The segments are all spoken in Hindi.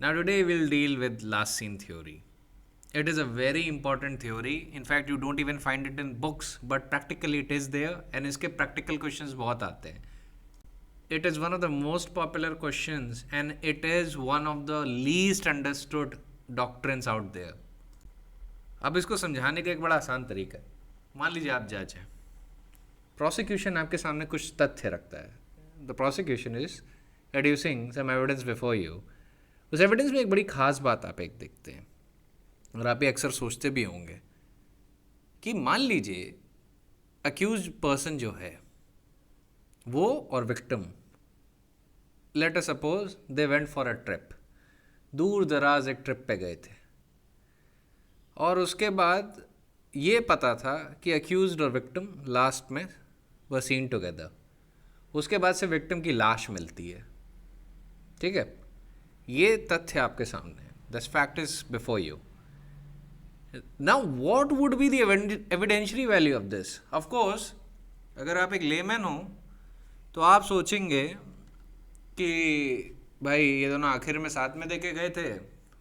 Now today we'll deal with last scene theory. It is a very important theory. In fact, you don't even find it in books, but practically it is there and इसके practical questions बहुत आते हैं. It is one of the most popular questions and it is one of the least understood doctrines out there. अब इसको समझाने का एक बड़ा आसान तरीका है. मान लीजिए आप जज हैं. प्रोसिक्यूशन आपके सामने कुछ तथ्य रखता है. The prosecution is adducing some evidence before you. उस एविडेंस में एक बड़ी खास बात आप एक देखते हैं और आप ये अक्सर सोचते भी होंगे कि मान लीजिए अक्यूज पर्सन जो है वो और victim, late us suppose they went for a trip, दूर दराज एक ट्रिप पे गए थे और उसके बाद ये पता था कि अक्यूज्ड और विक्टिम लास्ट में वर सीन टुगेदर. उसके बाद से विक्टिम की लाश मिलती है. ठीक है, ये तथ्य आपके सामने है. This fact is before you. Now what would be the evidentiary value of this? Of course अगर आप एक लेमैन हो तो आप सोचेंगे कि भाई ये दोनों आखिर में साथ में देके गए थे,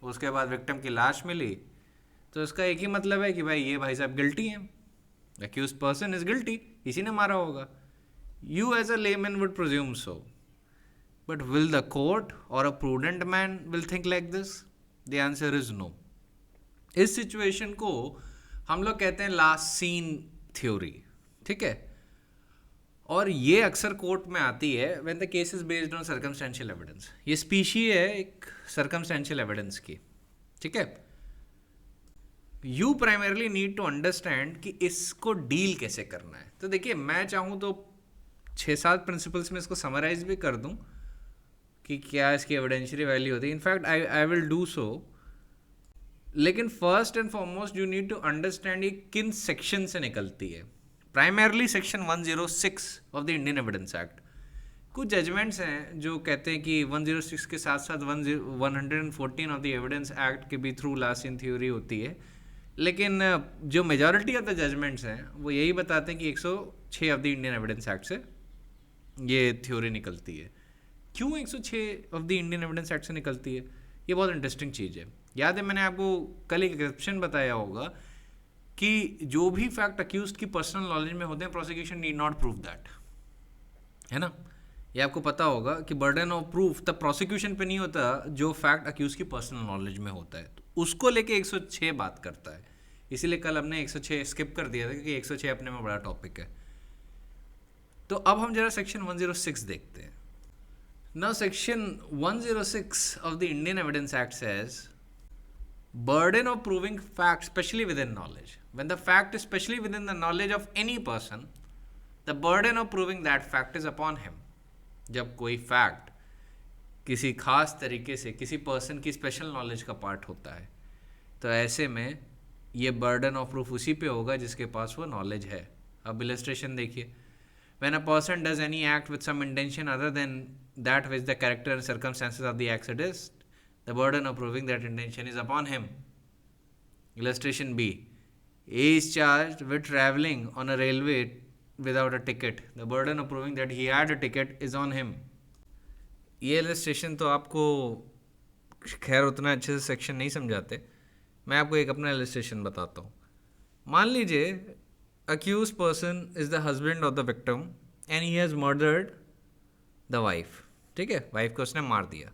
उसके बाद विक्टिम की लाश मिली, तो इसका एक ही मतलब है कि भाई ये भाई साहब गिल्टी हैं. अक्यूज पर्सन इज गिल्टी, इसी ने मारा होगा. You as a layman would presume so, but will the court or a prudent man will think like this? The answer is no. इस सिचुएशन को हम लोग कहते हैं लास्ट सीन थ्योरी. ठीक है, और ये अक्सर कोर्ट में आती है when the case is based on circumstantial evidence. ये स्पीशी है एक सर्कमस्टेंशियल एविडेंस की. ठीक है, you primarily need to understand कि इसको डील कैसे करना है. तो देखिए, मैं चाहूँ तो 6-7 प्रिंसिपल्स में इसको समराइज भी कर दूँ कि क्या इसकी एविडेंशियरी वैल्यू होती है. In fact I will do so, लेकिन first and foremost you need to understand ये किन सेक्शन से निकलती है. Primarily section 106 of the Indian evidence act. कुछ जजमेंट्स हैं जो कहते हैं कि 106 के साथ साथ 114 ऑफ द एविडेंस एक्ट के भी थ्रू लास्ट सीन थ्योरी होती है, लेकिन जो मेजॉरिटी ऑफ द जजमेंट्स हैं वो यही बताते हैं कि 106 of the Indian evidence act से ये थ्योरी निकलती है. क्यों 106 of the Indian evidence act से निकलती है? ये बहुत इंटरेस्टिंग चीज़ है. याद है मैंने आपको कल एक एक्सेप्शन बताया होगा कि जो भी फैक्ट अक्यूज्ड की पर्सनल नॉलेज में होते हैं, prosecution need not prove that, है ना. ये आपको पता होगा कि बर्डन ऑफ प्रूफ तब प्रोसिक्यूशन पे नहीं होता जो फैक्ट अक्यूज की पर्सनल नॉलेज में होता है. तो उसको लेके 106 बात करता है. इसीलिए कल हमने 106 स्किप कर दिया था क्योंकि 106 अपने में बड़ा टॉपिक है. तो अब हम जरा सेक्शन 106 देखते हैं. Now section 106 of the Indian evidence act says burden of proving fact specially within knowledge. When the fact is specially within the knowledge of any person, the burden of proving that fact is upon him. जब कोई फैक्ट किसी खास तरीके से किसी पर्सन की स्पेशल नॉलेज का पार्ट होता है, तो ऐसे में ये बर्डन ऑफ प्रूफ उसी पे होगा जिसके पास वो नॉलेज है. अब इलस्ट्रेशन देखिए. When a person does any act with some intention other than that which the character and circumstances of the act suggest, the burden of proving that intention is upon him. Illustration B. A is charged with traveling on a railway without a ticket. The burden of proving that he had a ticket is on him. ये illustration तो आपको खैर उतना अच्छे से सेक्शन नहीं समझाते. मैं आपको एक अपना illustration बताता हूँ. मान लीजिए accused person is the husband of the victim and he has murdered the wife. ठीक है, वाइफ को उसने मार दिया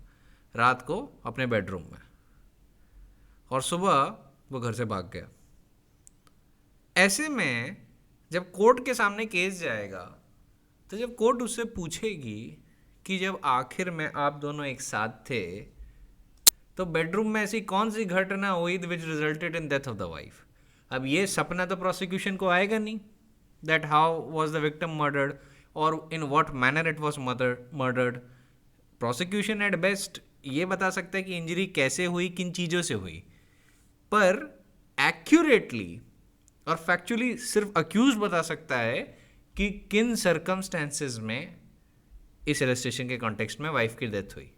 रात को अपने बेडरूम में, और सुबह वो घर से भाग गया. ऐसे में जब कोर्ट के सामने केस जाएगा तो जब कोर्ट उससे पूछेगी कि जब आखिर में आप दोनों एक साथ थे तो बेडरूम में ऐसी कौन सी घटना हुई which resulted in death of the wife. अब ये सपना तो प्रोसिक्यूशन को आएगा नहीं that how was the victim murdered और in what manner it was murdered. Prosecution at best ये बता सकता है कि इंजरी कैसे हुई, किन चीज़ों से हुई, पर एक्यूरेटली और फैक्चुअली सिर्फ अक्यूज बता सकता है कि किन सर्कमस्टेंसेस में इस इलस्ट्रेशन के कॉन्टेक्स्ट में वाइफ की डेथ हुई.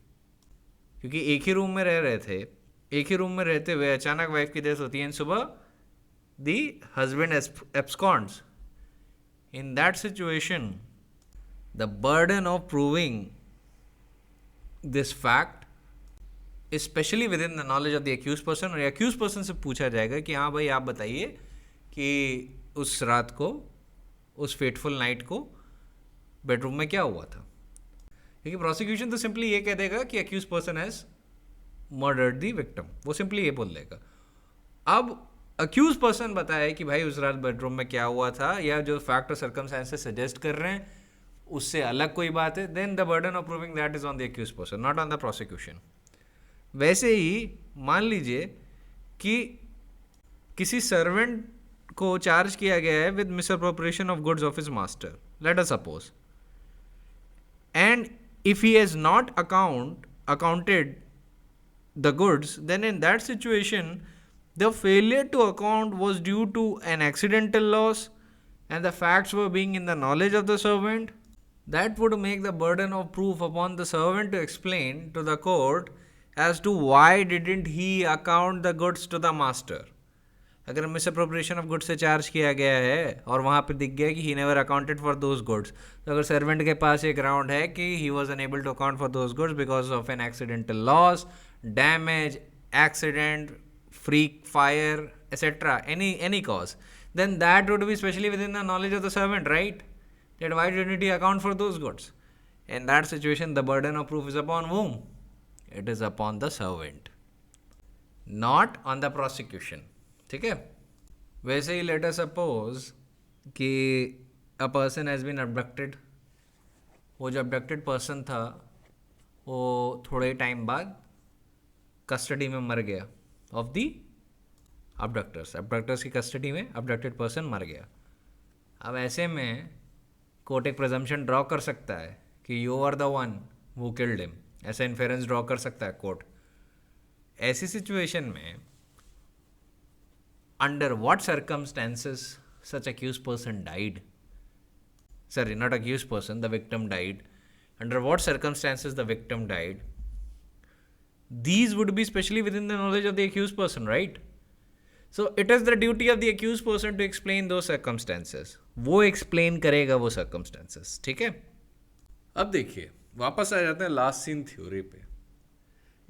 क्योंकि एक ही रूम में रह रहे थे, एक ही रूम में रहते हुए अचानक वाइफ की डेथ होती है एंड सुबह the husband absconds. In that situation the burden of proving this fact specially within the knowledge of the accused person, और एक्यूज पर्सन से पूछा जाएगा कि हाँ भाई आप बताइए कि उस रात को, उस फेटफुल नाइट को बेडरूम में क्या हुआ था। क्योंकि प्रोसिक्यूशन तो सिंपली ये कह देगा कि accused person has murdered the victim, वो सिंपली ये बोल देगा। अब अक्यूज पर्सन बताए कि भाई उस रात बेडरूम में क्या हुआ था, या जो फैक्ट और सर्कमस्टेंसेस सजेस्ट कर रहे हैं उससे अलग कोई बात है, then the burden of proving that is on the accused person, not on the prosecution. वैसे ही मान लीजिए कि किसी सर्वेंट को चार्ज किया गया है with misappropriation of goods of his master, late us suppose, and if he has not accounted the goods, then in that situation the failure to account was due to an accidental loss and the facts were being in the knowledge of the servant. That would make the burden of proof upon the servant to explain to the court as to why didn't he account the goods to the master. अगर मिसअप्रोप्रिएशन ऑफ गुड्स से चार्ज किया गया है और वहाँ पे दिख गया कि he never accounted for those goods, तो अगर सर्वेंट के पास एक ग्राउंड है कि he was unable to account for those goods because of an accidental loss, damage, accident, freak fire, etc., any cause, then that would be specially within the knowledge of the servant, right? That why didn't he account for those goods? In that situation, the burden of proof is upon whom? It is upon the servant, not on the prosecution. ठीक है। वैसे ही लेट अस सपोज कि a person has been abducted, वो जो अबडक्टेड पर्सन था वो थोड़े टाइम बाद कस्टडी में मर गया ऑफ दी अबडक्टर्स की कस्टडी में अबडक्टेड पर्सन मर गया। अब ऐसे में कोर्ट एक प्रिजम्पशन ड्रॉ कर सकता है कि you are the one who killed him, ऐसा इन्फेरेंस ड्रॉ कर सकता है कोर्ट। ऐसी सिचुएशन में under what circumstances such accused person died, sorry, not accused person, the victim died, under what circumstances the victim died, these would be specially within the knowledge of the accused person, right? So it is the duty of the accused person to explain those circumstances. वो explain करेगा वो circumstances, ठीक है। अब देखिए वापस आ जाते हैं लास्ट सीन थ्योरी पे।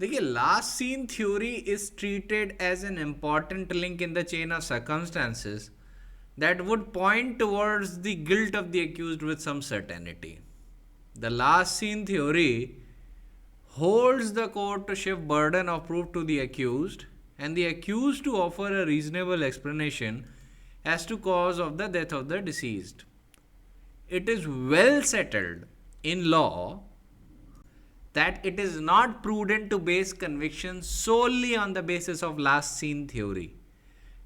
देखिए last seen theory is treated as an important link in the chain of circumstances that would point towards the guilt of the accused with some certainty. The last seen theory holds the court to shift burden of proof to the accused and the accused to offer a reasonable explanation as to cause of the death of the deceased. It is well settled in law that it is not prudent to base conviction solely on the basis of last seen theory.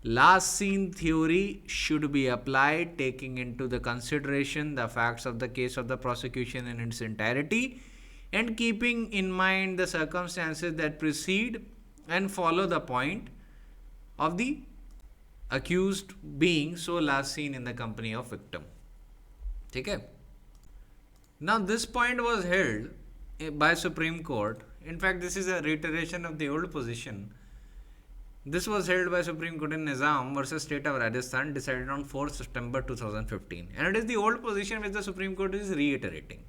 Last seen theory should be applied taking into the consideration the facts of the case of the prosecution in its entirety and keeping in mind the circumstances that precede and follow the point of the accused being so last seen in the company of victim. ठीक है? Now this point was held by Supreme Court. In fact, this is a reiteration of the old position. This was held by Supreme Court in Nizam versus State of Rajasthan, decided on 4th September 2015. And it is the old position which the Supreme Court is reiterating.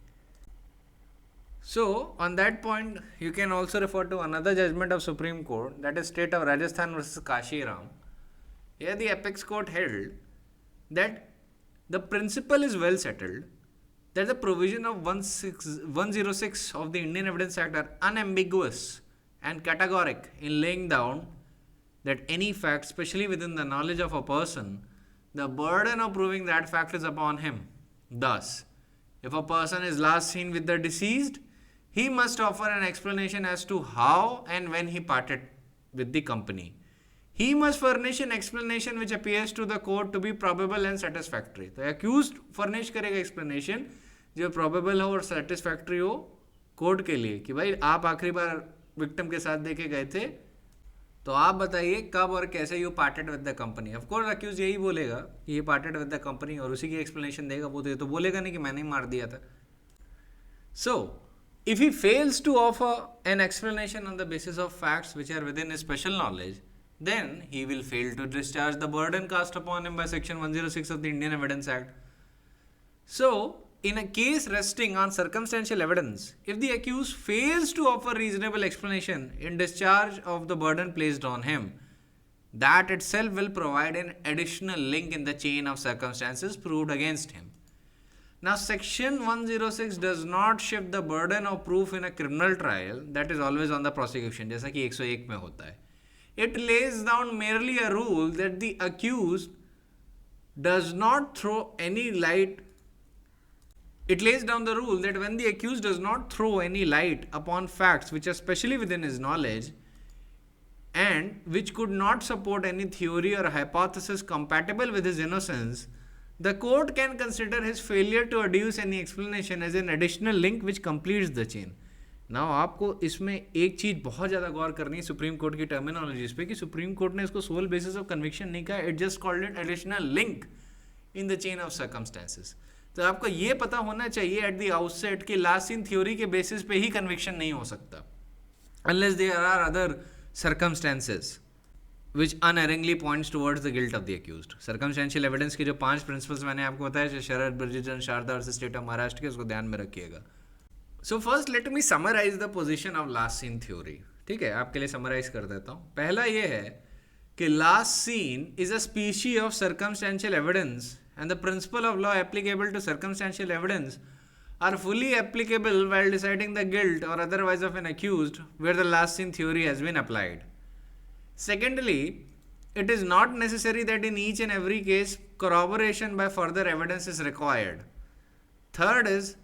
So, on that point, you can also refer to another judgment of Supreme Court, that is State of Rajasthan versus Kashi Ram. Here the apex court held that the principle is well settled, that the provision of 106 of the Indian Evidence Act are unambiguous and categoric in laying down that any fact, especially within the knowledge of a person, the burden of proving that fact is upon him. Thus, if a person is last seen with the deceased, he must offer an explanation as to how and when he parted with the company. He must furnish an explanation which appears to the court to be probable and satisfactory. तो accused furnish करेगा explanation जो probable हो और satisfactory हो कोर्ट के लिए कि भाई आप आखिरी बार victim के साथ देखे गए थे, तो आप बताइए कब और कैसे you parted with the company. Of course accused यही बोलेगा कि ये पार्टेड विद द कंपनी और उसी की एक्सप्लेनेशन देगा। वो तो बोलेगा नहीं कि मैंने ही मार दिया था। सो if he fails to offer an explanation on the basis of facts which are within his special knowledge, then he will fail to discharge the burden cast upon him by section 106 of the Indian Evidence Act. So in a case resting on circumstantial evidence, if the accused fails to offer reasonable explanation in discharge of the burden placed on him, that itself will provide an additional link in the chain of circumstances proved against him. Now, Section 106 does not shift the burden of proof in a criminal trial, that is always on the prosecution, जैसा कि 101 में होता है. It lays down merely a rule that the accused does not throw any light. It lays down the rule that when the accused does not throw any light upon facts which are specially within his knowledge and which could not support any theory or hypothesis compatible with his innocence, the court can consider his failure to adduce any explanation as an additional link which completes the chain. Now, आपको इसमें एक चीज़ बहुत ज़्यादा गौर करनी है सुप्रीम कोर्ट की टर्मिनोलॉजीज पे कि सुप्रीम कोर्ट ने इसको सोल बेसिस ऑफ कन्विक्शन नहीं कहा, it just called it additional link in the chain of circumstances. तो आपको ये पता होना चाहिए एट द आउटसेट कि लास्ट सीन थ्योरी के बेसिस पे ही कन्विक्शन नहीं हो सकता unless there are other circumstances which unerringly points towards the guilt of the accused. Circumstantial evidence के जो 5 principles मैंने आपको बताया, शरद, ब्रिजिटन, शारदा और स्टेट ऑफ महाराष्ट्र के, उसको ध्यान में रखिएगा. So first let me summarize the position of last scene theory. ठीक है, आपके लिए summarize कर देता हूँ. पहला ये है कि last scene is a species of circumstantial evidence and the principle of law applicable to circumstantial evidence are fully applicable while deciding the guilt or otherwise of an accused where the last scene theory has been applied. Secondly, it is not necessary that in each and every case corroboration by further evidence is required. Third is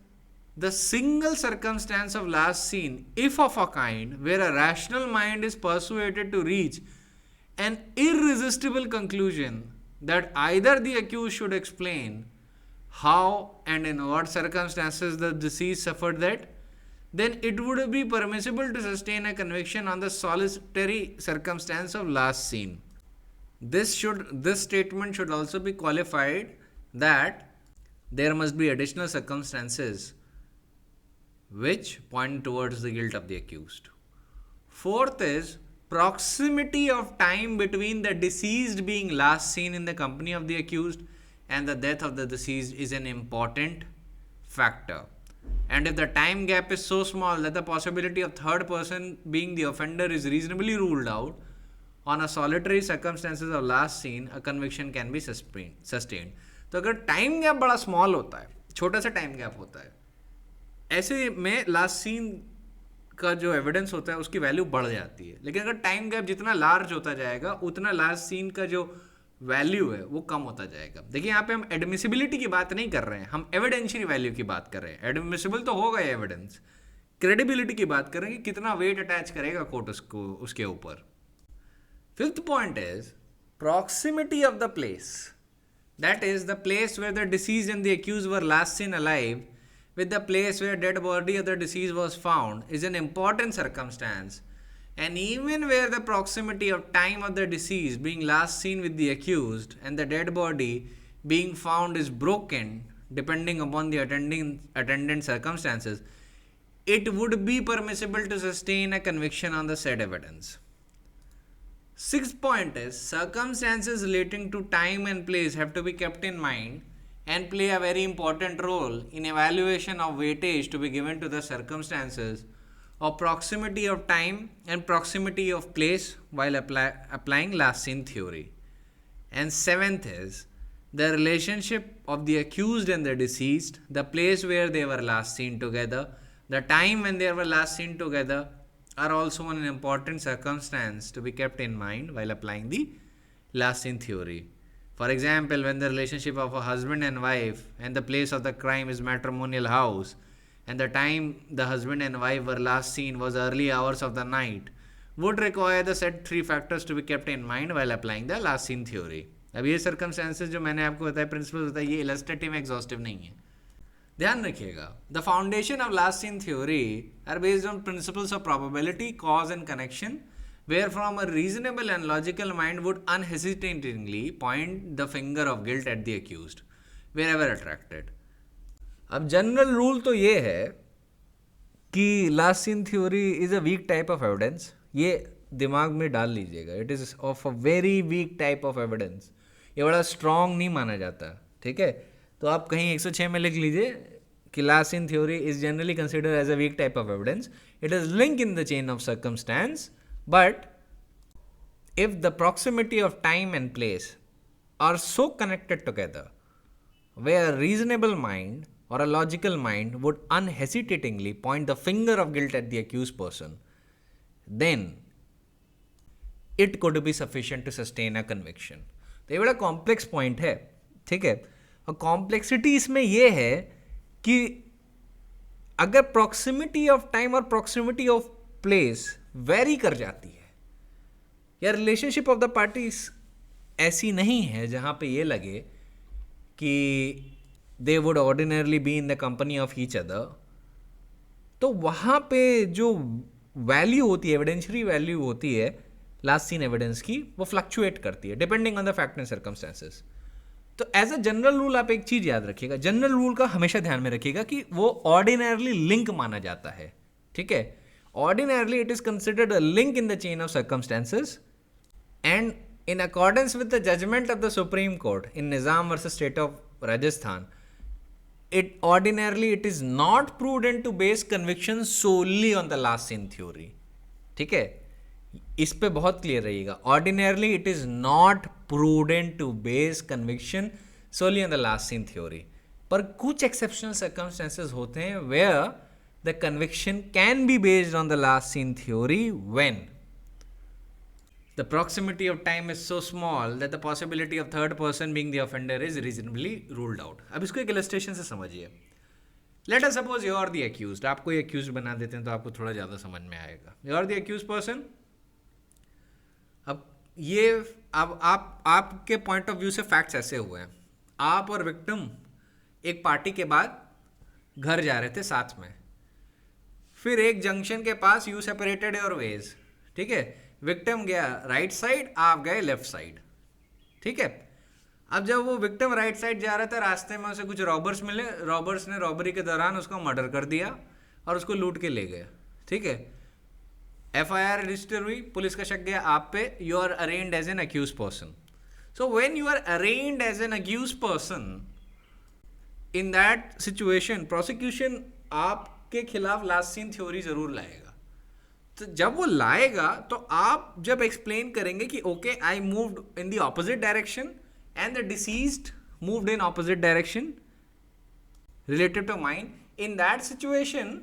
the single circumstance of last scene, if of a kind, where a rational mind is persuaded to reach an irresistible conclusion that either the accused should explain how and in what circumstances the deceased suffered that, then it would be permissible to sustain a conviction on the solitary circumstance of last scene. This statement should also be qualified that there must be additional circumstances which point towards the guilt of the accused. Fourth is proximity of time between the deceased being last seen in the company of the accused and the death of the deceased is an important factor. And if the time gap is so small that the possibility of third person being the offender is reasonably ruled out, on a solitary circumstances of last scene, a conviction can be sustained. तो अगर टाइम गैप बड़ा स्मॉल होता है, छोटा सा टाइम गैप होता है, ऐसे में लास्ट सीन का जो एविडेंस होता है उसकी वैल्यू बढ़ जाती है. लेकिन अगर टाइम गैप जितना लार्ज होता जाएगा उतना लास्ट सीन का जो वैल्यू है वो कम होता जाएगा. देखिए यहाँ पे हम एडमिसिबिलिटी की बात नहीं कर रहे हैं, हम एविडेंशियल वैल्यू की बात कर रहे हैं. एडमिसिबल तो होगा ये एविडेंस, क्रेडिबिलिटी की बात कर रहे हैं कि कितना वेट अटैच करेगा कोर्ट उसको उसके ऊपर. Fifth point is proximity of the place, that is the place where the deceased and the accused were last seen alive with the place where dead body of the deceased was found is an important circumstance, and even where the proximity of time of the deceased being last seen with the accused and the dead body being found is broken depending upon the attendant circumstances, it would be permissible to sustain a conviction on the said evidence. Sixth point is circumstances relating to time and place have to be kept in mind and play a very important role in evaluation of weightage to be given to the circumstances of proximity of time and proximity of place while applying last seen theory. And seventh is the relationship of the accused and the deceased, the place where they were last seen together, the time when they were last seen together are also an important circumstance to be kept in mind while applying the last seen theory. For example, when the relationship of a husband and wife and the place of the crime is matrimonial house and the time the husband and wife were last seen was early hours of the night, would require the said three factors to be kept in mind while applying the last seen theory. अब ये circumstances जो मैंने आपको बताया, principles बताया, ये illustrative exhaustive नहीं है. ध्यान रखिएगा, the foundation of last seen theory are based on principles of probability, cause and connection, wherefrom a reasonable and logical mind would unhesitatingly point the finger of guilt at the accused wherever attracted. अब जनरल रूल तो ये है कि last seen theory is a weak type of evidence. ये दिमाग में डाल लीजिएगा, it is of a very weak type of evidence. ये बड़ा स्ट्रॉन्ग नहीं माना जाता, ठीक है. तो आप कहीं 106 में लिख लीजिए, कि last seen theory is generally considered as a weak type of evidence. It is linked in the chain of circumstance, but if the proximity of time and place are so connected together, where a reasonable mind or a logical mind would unhesitatingly point the finger of guilt at the accused person, then it could be sufficient to sustain a conviction. तो ये बड़ा कॉम्प्लेक्स पॉइंट है, ठीक है. और कॉम्प्लेक्सिटी इसमें ये है कि अगर प्रॉक्सिमिटी ऑफ टाइम और प्रॉक्सिमिटी ऑफ प्लेस वेरी कर जाती है, या रिलेशनशिप ऑफ द पार्टीज ऐसी नहीं है जहाँ पे ये लगे कि they would ordinarily be in the company of each other, तो वहाँ पे जो वैल्यू होती है, एविडेंशियरी वैल्यू होती है लास्ट सीन एविडेंस की, वो फ्लक्चुएट करती है depending on the fact and circumstances. तो एज अ जनरल रूल आप एक चीज़ याद रखिएगा, जनरल रूल का हमेशा ध्यान में रखिएगा कि वो ऑर्डिनरली लिंक माना जाता है, ठीक है. Ordinarily it is considered a link in the chain of circumstances, and in accordance with the judgment of the Supreme Court in Nizam versus State of Rajasthan, it is not prudent to base conviction solely on the last seen theory. ठीक है, इस पे बहुत क्लियर रहिएगा. Ordinarily it is not prudent to base conviction solely on the last seen theory. पर कुछ exceptional circumstances होते हैं where the conviction can be based on the last seen theory when the proximity of time is so small that the possibility of third person being the offender is reasonably ruled out. अब इसको एक illustration से समझिए. Let us suppose you are the accused. आपको ये accused बना देते हैं तो आपको थोड़ा ज़्यादा समझ में आएगा. You are the accused person. अब ये अब आपके पॉइंट ऑफ व्यू से फैक्ट्स ऐसे हुए हैं. आप और विक्टिम एक पार्टी के बाद घर जा रहे थे साथ में. फिर एक जंक्शन के पास यू सेपरेटेड योर वेज, ठीक है. विक्टिम गया राइट साइड, आप गए लेफ्ट साइड, ठीक है. अब जब वो विक्टिम राइट साइड जा रहा था, रास्ते में उसे कुछ रॉबर्स मिले. रॉबर्स ने रॉबरी के दौरान उसको मर्डर कर दिया और उसको लूट के ले गए, ठीक है. FIR रजिस्टर हुई, पुलिस का शक गया आप पे. You are arraigned as an accused person. So when you are arraigned as an accused person, in that situation prosecution आपके खिलाफ लास्ट सीन थ्योरी जरूर लाएगा. तो जब वो लाएगा तो आप जब एक्सप्लेन करेंगे कि okay I moved in the opposite direction and the deceased moved in opposite direction related to mine, in that situation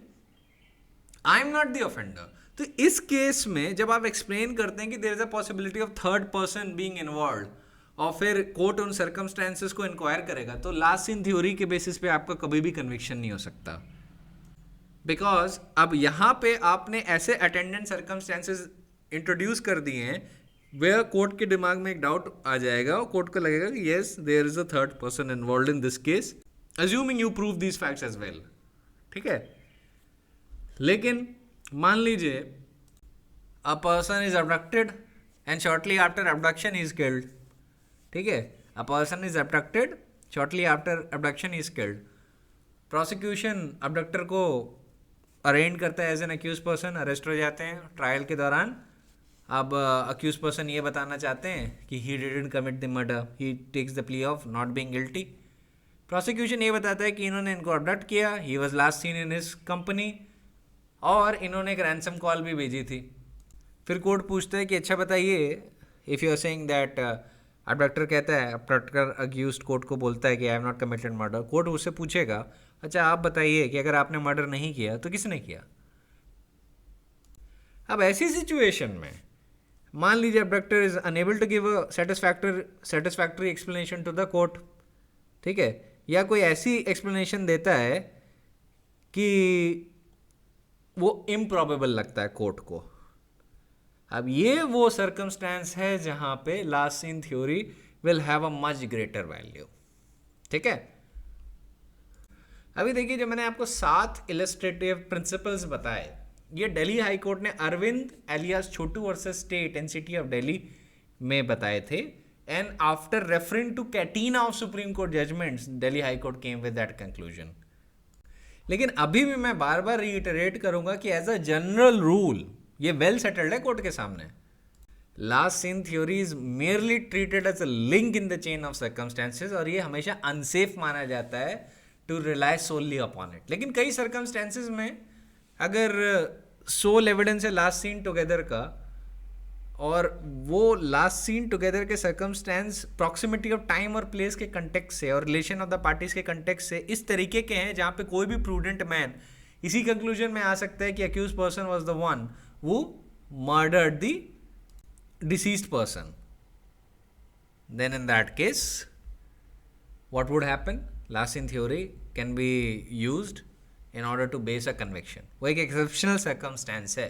I am not the offender. तो इस केस में जब आप एक्सप्लेन करते हैं कि there is a possibility of third person being involved, और फिर कोर्ट उन सर्कमस्टेंसेस को इंक्वायर करेगा, तो लास्ट सीन थ्योरी के बेसिस पे आपका कभी भी कन्विक्शन नहीं हो सकता. बिकॉज अब यहाँ पे आपने ऐसे अटेंडेंट सर्कमस्टेंसेस इंट्रोड्यूस कर दिए हैं वेयर कोर्ट के दिमाग में एक डाउट आ जाएगा और कोर्ट को लगेगा कि yes there is a third person involved in this case, assuming you prove these facts as well, ठीक है. लेकिन मान लीजिए a person is abducted and shortly after abduction is killed, ठीक है. A person is abducted, shortly after abduction is killed. Prosecution abductor को अरेंड करता है as an accused person, arrest हो जाते हैं ट्रायल के दौरान. अब अक्यूज पर्सन ये बताना चाहते हैं कि he didn't commit the murder, he takes the plea of not being guilty. Prosecution ये बताता है कि इन्होंने इनको अबडक्ट किया, he was last seen in his company, और इन्होंने एक रैंसम कॉल भी भेजी थी. फिर कोर्ट पूछता है कि अच्छा बताइए, if you are saying that, abductor कहता है, अबडक्टर अक्यूज्ड कोर्ट को बोलता है कि I have not committed murder. Court उससे पूछेगा अच्छा आप बताइए कि अगर आपने मर्डर नहीं किया तो किसने किया. अब ऐसी सिचुएशन में मान लीजिए abductor is unable to give a satisfactory explanation to the court, ठीक है, या कोई ऐसी एक्सप्लेनेशन देता है कि वो इम्प्रॉबेबल लगता है कोर्ट को. अब ये वो सर्कमस्टेंस है जहां पे last seen theory will have a much greater value, ठीक है. अभी देखिए जो मैंने आपको 7 इलस्ट्रेटिव प्रिंसिपल्स बताए, ये दिल्ली हाई कोर्ट ने Arvind alias Chhotu versus state and city of Delhi में बताए थे. And after referring to catena of supreme court judgments, Delhi high court came with that conclusion. लेकिन अभी भी मैं बार बार रीइटरेट करूंगा कि एज अ जनरल रूल ये वेल सेटल्ड है कोर्ट के सामने. Last seen theory is merely treated as a link in the chain of circumstances, और ये हमेशा अनसेफ माना जाता है to rely solely upon it. लेकिन कई सर्कमस्टेंसेज में अगर सोल एविडेंस है लास्ट सीन टुगेदर का, और वो लास्ट सीन टुगेदर के सर्कमस्टेंस प्रॉक्सिमिटी ऑफ टाइम और प्लेस के कंटेक्स्ट से और रिलेशन ऑफ द पार्टीज के कंटेक्स्ट से इस तरीके के हैं जहाँ पे कोई भी प्रूडेंट मैन इसी कंक्लूजन में आ सकता है कि accused person was the one who murdered the deceased person, then in that case what would happen? Last seen theory can be used in order to base a conviction. वो एक exceptional circumstance है,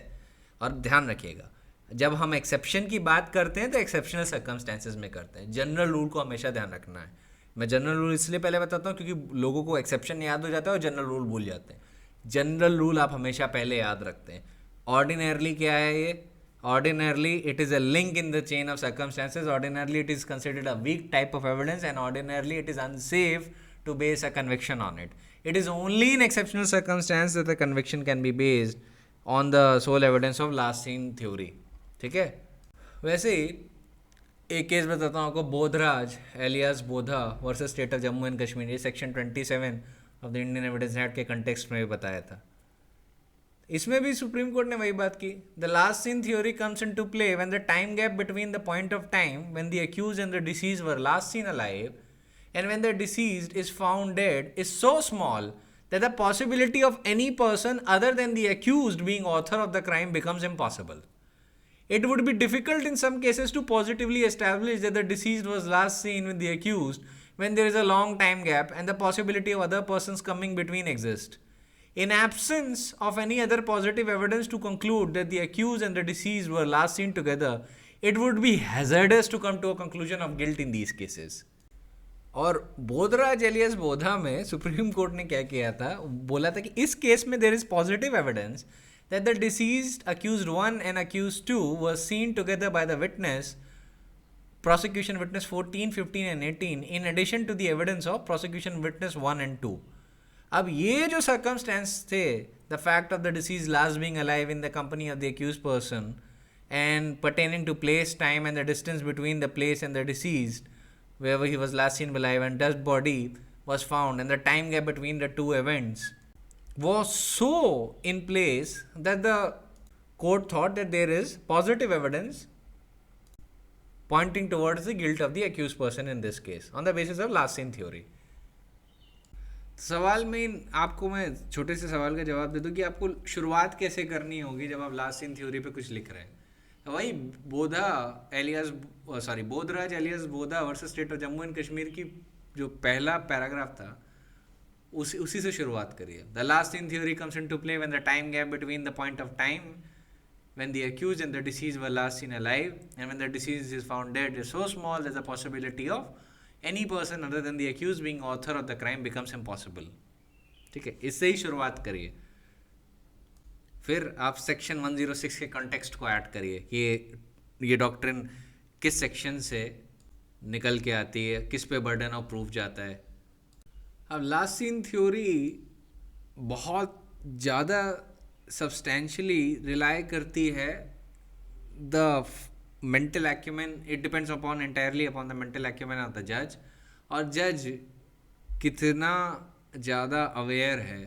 और ध्यान रखिएगा जब हम एक्सेप्शन की बात करते हैं तो एक्सेप्शनल सर्कमस्टेंसेज में करते हैं। जनरल रूल को हमेशा ध्यान रखना है। मैं जनरल रूल इसलिए पहले बताता हूँ क्योंकि लोगों को एक्सेप्शन याद हो जाता है और जनरल रूल भूल जाते हैं। जनरल रूल आप हमेशा पहले याद रखते हैं। ऑर्डिनरली क्या है ये? Ordinarily it is a link in the chain of circumstances. Ordinarily it is considered a weak type of evidence and ordinarily it is unsafe to base a conviction on it. It is only in exceptional circumstance that the conviction can be based on the sole evidence of last seen theory. ठीक है? वैसे ही एक केस बताता हूँ आपको, Bodhraj alias Bodha versus state of Jammu and Kashmir. ये section 27 of the Indian evidence act के कंटेक्स्ट में भी बताया था। इसमें भी सुप्रीम कोर्ट ने वही बात की। The last seen theory comes into play when the time gap between the point of time when the accused and the deceased were last seen alive and when the deceased is found dead is so small that the possibility of any person other than the accused being author of the crime becomes impossible. It would be difficult in some cases to positively establish that the deceased was last seen with the accused when there is a long time gap and the possibility of other persons coming between exist. In absence of any other positive evidence to conclude that the accused and the deceased were last seen together, it would be hazardous to come to a conclusion of guilt in these cases. और बोधराज एलियस बोधा में सुप्रीम कोर्ट ने क्या किया था, बोला था कि इस केस में there is positive evidence that the deceased accused 1 and accused 2 were seen together by the witness, prosecution witness 14, 15 and 18 in addition to the evidence of prosecution witness 1 and 2. अब ये जो circumstance थे, the fact of the deceased last being alive in the company of the accused person and pertaining to place, time and the distance between the place and the deceased wherever he was last seen alive, and dead body was found, and the time gap between the two events was so in place that the court thought that there is positive evidence pointing towards the guilt of the accused person in this case on the basis of last seen theory. सवाल में आपको मैं छोटे से सवाल का जवाब दे दूं कि आपको शुरुआत कैसे करनी होगी जब आप लास्ट सीन थ्योरी पे कुछ लिख रहे हैं। वही Bodhraj alias Bodha versus state of Jammu and Kashmir की जो पहला पैराग्राफ था उसी से शुरुआत करिए। The last seen theory comes into play when the time gap between the point of time when the accused and the deceased were last seen alive and when the deceased is found dead is so small that the possibility of any person other than the accused being author of the crime becomes impossible. ठीक है, इससे ही शुरुआत करिए। फिर आप सेक्शन 106 के कॉन्टेक्स्ट को ऐड करिए कि ये डॉक्ट्रिन किस सेक्शन से निकल के आती है, किस पे बर्डन ऑफ प्रूफ जाता है। अब लास्ट सीन थ्योरी बहुत ज़्यादा सब्सटेंशियली रिलाई करती है the mental acumen. It depends upon entirely upon the mental acumen of the जज, और जज कितना ज़्यादा अवेयर है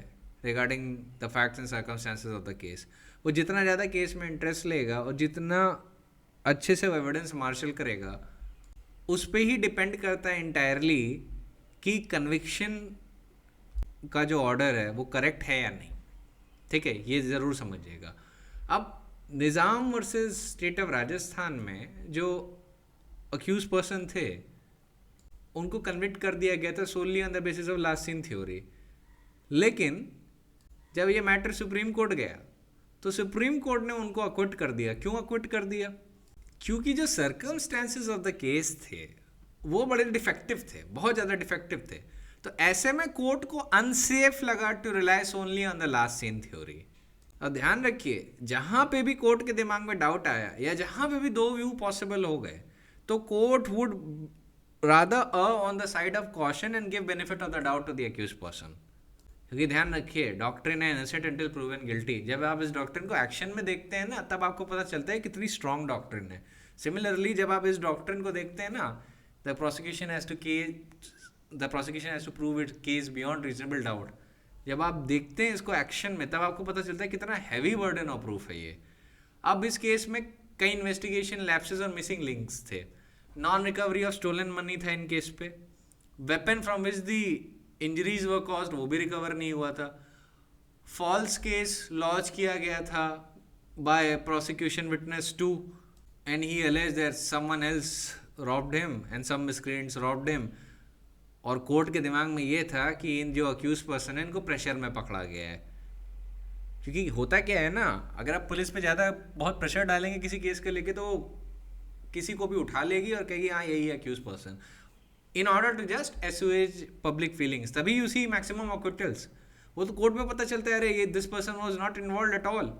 regarding the facts and circumstances of the case. वो जितना ज़्यादा केस में इंटरेस्ट लेगा और जितना अच्छे से वो एविडेंस मार्शल करेगा, उस पर ही डिपेंड करता है इंटायरली कि कन्विक्शन का जो ऑर्डर है वो करेक्ट है या नहीं। ठीक है, ये ज़रूर समझिएगा। अब निज़ाम वर्सेस स्टेट ऑफ राजस्थान में जो अक्यूज पर्सन थे उनको कन्विक्ट कर दिया गया था solely on the basis of last seen theory. लेकिन जब ये मैटर सुप्रीम कोर्ट गया तो सुप्रीम कोर्ट ने उनको अक्विट कर दिया। क्यों अक्विट कर दिया? क्योंकि जो सर्कमस्टेंसेस ऑफ द केस थे वो बड़े डिफेक्टिव थे, बहुत ज़्यादा डिफेक्टिव थे। तो ऐसे में कोर्ट को अनसेफ लगा to rely only on the last seen theory. और ध्यान रखिए, जहाँ पे भी कोर्ट के दिमाग में डाउट आया या जहाँ पे भी दो व्यू पॉसिबल हो गए तो court would rather on the side of caution and give benefit of the doubt to the accused person. क्योंकि ध्यान रखिए, डॉक्ट्रिन है इनोसेंट अंटिल प्रूवन गिल्टी। जब आप इस डॉक्ट्रिन को एक्शन में देखते हैं ना, तब आपको पता चलता है कितनी स्ट्रॉन्ग डॉक्ट्रिन है। सिमिलरली जब आप इस डॉक्ट्रिन को देखते हैं ना, the prosecution has to the prosecution has to prove it case beyond reasonable doubt. जब आप देखते हैं इसको एक्शन में तब आपको पता चलता है कितना हैवी बर्डन ऑफ प्रूफ है ये। अब इस केस में कई इन्वेस्टिगेशन लैप्सेस और मिसिंग लिंक्स थे। Non recovery of stolen money था इन केस पे। Weapon from which the injuries were caused वो भी रिकवर नहीं हुआ था। फॉल्स केस लॉन्च किया गया था by prosecution witness 2 and he alleged that someone else robbed him and some miscreants robbed him. और कोर्ट के दिमाग में ये था कि इन जो अक्यूज पर्सन है इनको प्रेशर में पकड़ा गया है। क्योंकि होता क्या है ना, अगर आप पुलिस पे ज़्यादा बहुत प्रेशर डालेंगे किसी केस के लेके तो किसी को भी उठा लेगी और कहेगी हाँ यही है accused person, in order to just assuage public feelings. तभी यू सी मैक्सिमम अक्विटल्स। वो तो कोर्ट में पता चलता है अरे ये this person was not involved at all.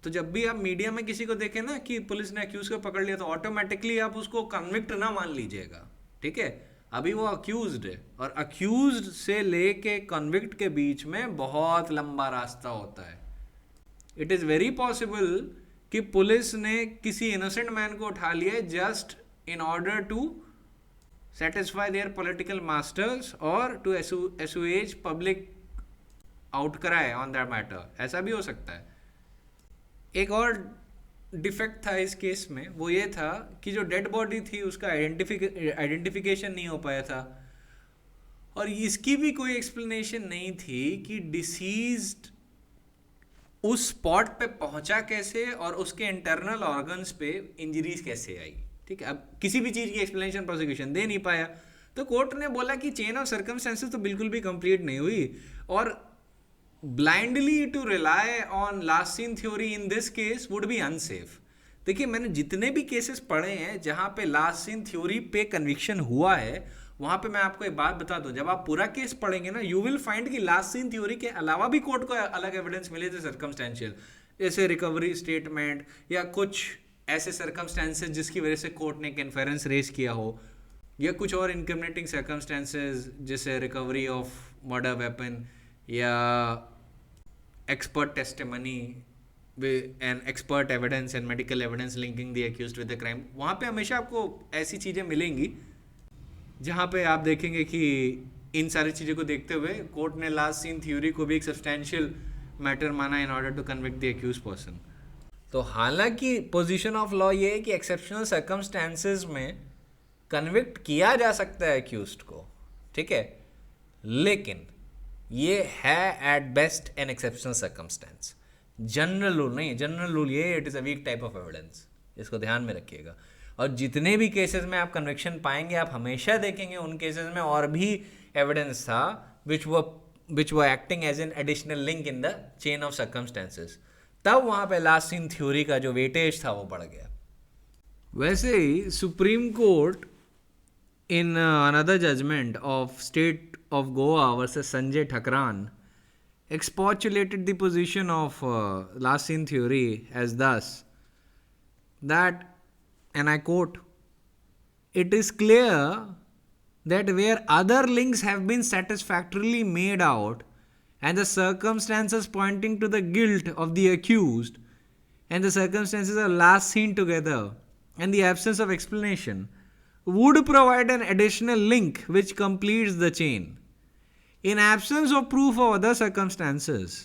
तो जब भी आप मीडिया में किसी को देखें ना कि पुलिस ने अक्यूज को पकड़ लिया तो ऑटोमेटिकली आप उसको कन्विक्ट ना मान लीजिएगा, ठीक है। अभी वो अक्यूज्ड है और अक्यूज्ड से लेके कन्विक्ट के बीच में बहुत लंबा रास्ता होता है। इट इज़ वेरी पॉसिबल कि पुलिस ने किसी इनोसेंट मैन को उठा लिया just in order to satisfy their political masters और to assuage public outcry on that matter. ऐसा भी हो सकता है। एक और डिफेक्ट था इस केस में, वो ये था कि जो डेड बॉडी थी उसका आइडेंटिफिकेशन नहीं हो पाया था और इसकी भी कोई एक्सप्लेनेशन नहीं थी कि डिसीज्ड उस स्पॉट पे पहुंचा कैसे और उसके इंटरनल ऑर्गन्स पे इंजरीज कैसे आई, ठीक है। अब किसी भी चीज़ की एक्सप्लेनेशन प्रोसिक्यूशन दे नहीं पाया तो कोर्ट ने बोला कि चेन ऑफ सर्कमस्टेंसेस तो बिल्कुल भी कंप्लीट नहीं हुई और blindly to rely on last seen theory in this case would be unsafe. देखिए मैंने जितने भी केसेस पढ़े हैं जहाँ पे लास्ट सीन थ्योरी पे कन्विक्शन हुआ है वहाँ पे मैं आपको एक बात बता दूं, जब आप पूरा केस पढ़ेंगे ना यू विल फाइंड कि लास्ट सीन थ्योरी के अलावा भी कोर्ट को अलग एविडेंस मिले थे सर्कमस्टेंशियल, जैसे रिकवरी स्टेटमेंट या कुछ ऐसे सर्कमस्टेंसेस जिसकी वजह से कोर्ट ने एक इन्फेरेंस रेज किया हो या कुछ और इनक्रिमिनेटिंग सर्कमस्टेंसेस जैसे रिकवरी ऑफ मर्डर वेपन या expert testimony and expert evidence and medical evidence linking the accused with the crime। वहाँ पे हमेशा आपको ऐसी चीज़ें मिलेंगी जहाँ पे आप देखेंगे कि इन सारी चीज़ों को देखते हुए कोर्ट ने लास्ट सीन थ्योरी को भी एक सब्सटैंशियल मैटर माना in order to convict the accused person. तो हालांकि पोजीशन ऑफ लॉ ये है कि एक्सेप्शनल सर्कमस्टेंसेस में कन्विक्ट किया जा सकता है अक्यूज्ड को, ठीक है, लेकिन ये है at best an exceptional circumstance. General rule नहीं, जनरल रूल ये it is a weak type of evidence, इसको ध्यान में रखिएगा। और जितने भी केसेस में आप कन्विक्शन पाएंगे आप हमेशा देखेंगे उन केसेस में और भी एविडेंस था which were acting as an additional link in the chain of circumstances. तब वहाँ पे लास्ट सीन थ्योरी का जो वेटेज था वो बढ़ गया। वैसे ही supreme court in another judgment of State of Goa versus Sanjay Thakran expostulated the position of last seen theory as thus that, and I quote, "It is clear that where other links have been satisfactorily made out and the circumstances pointing to the guilt of the accused and the circumstances are last seen together and the absence of explanation would provide an additional link which completes the chain. In absence of proof of other circumstances,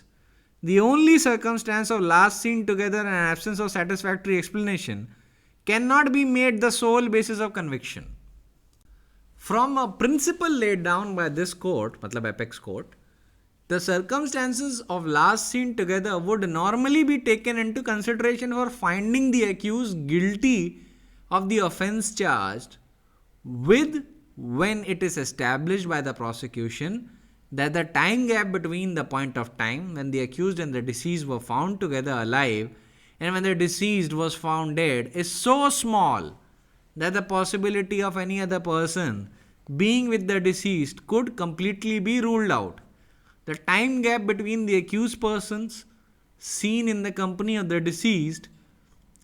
the only circumstance of last seen together and absence of satisfactory explanation cannot be made the sole basis of conviction." From a principle laid down by this court, matlab apex court, the circumstances of last seen together would normally be taken into consideration for finding the accused guilty of the offence charged with when it is established by the prosecution that the time gap between the point of time when the accused and the deceased were found together alive and when the deceased was found dead is so small that the possibility of any other person being with the deceased could completely be ruled out. The time gap between the accused persons seen in the company of the deceased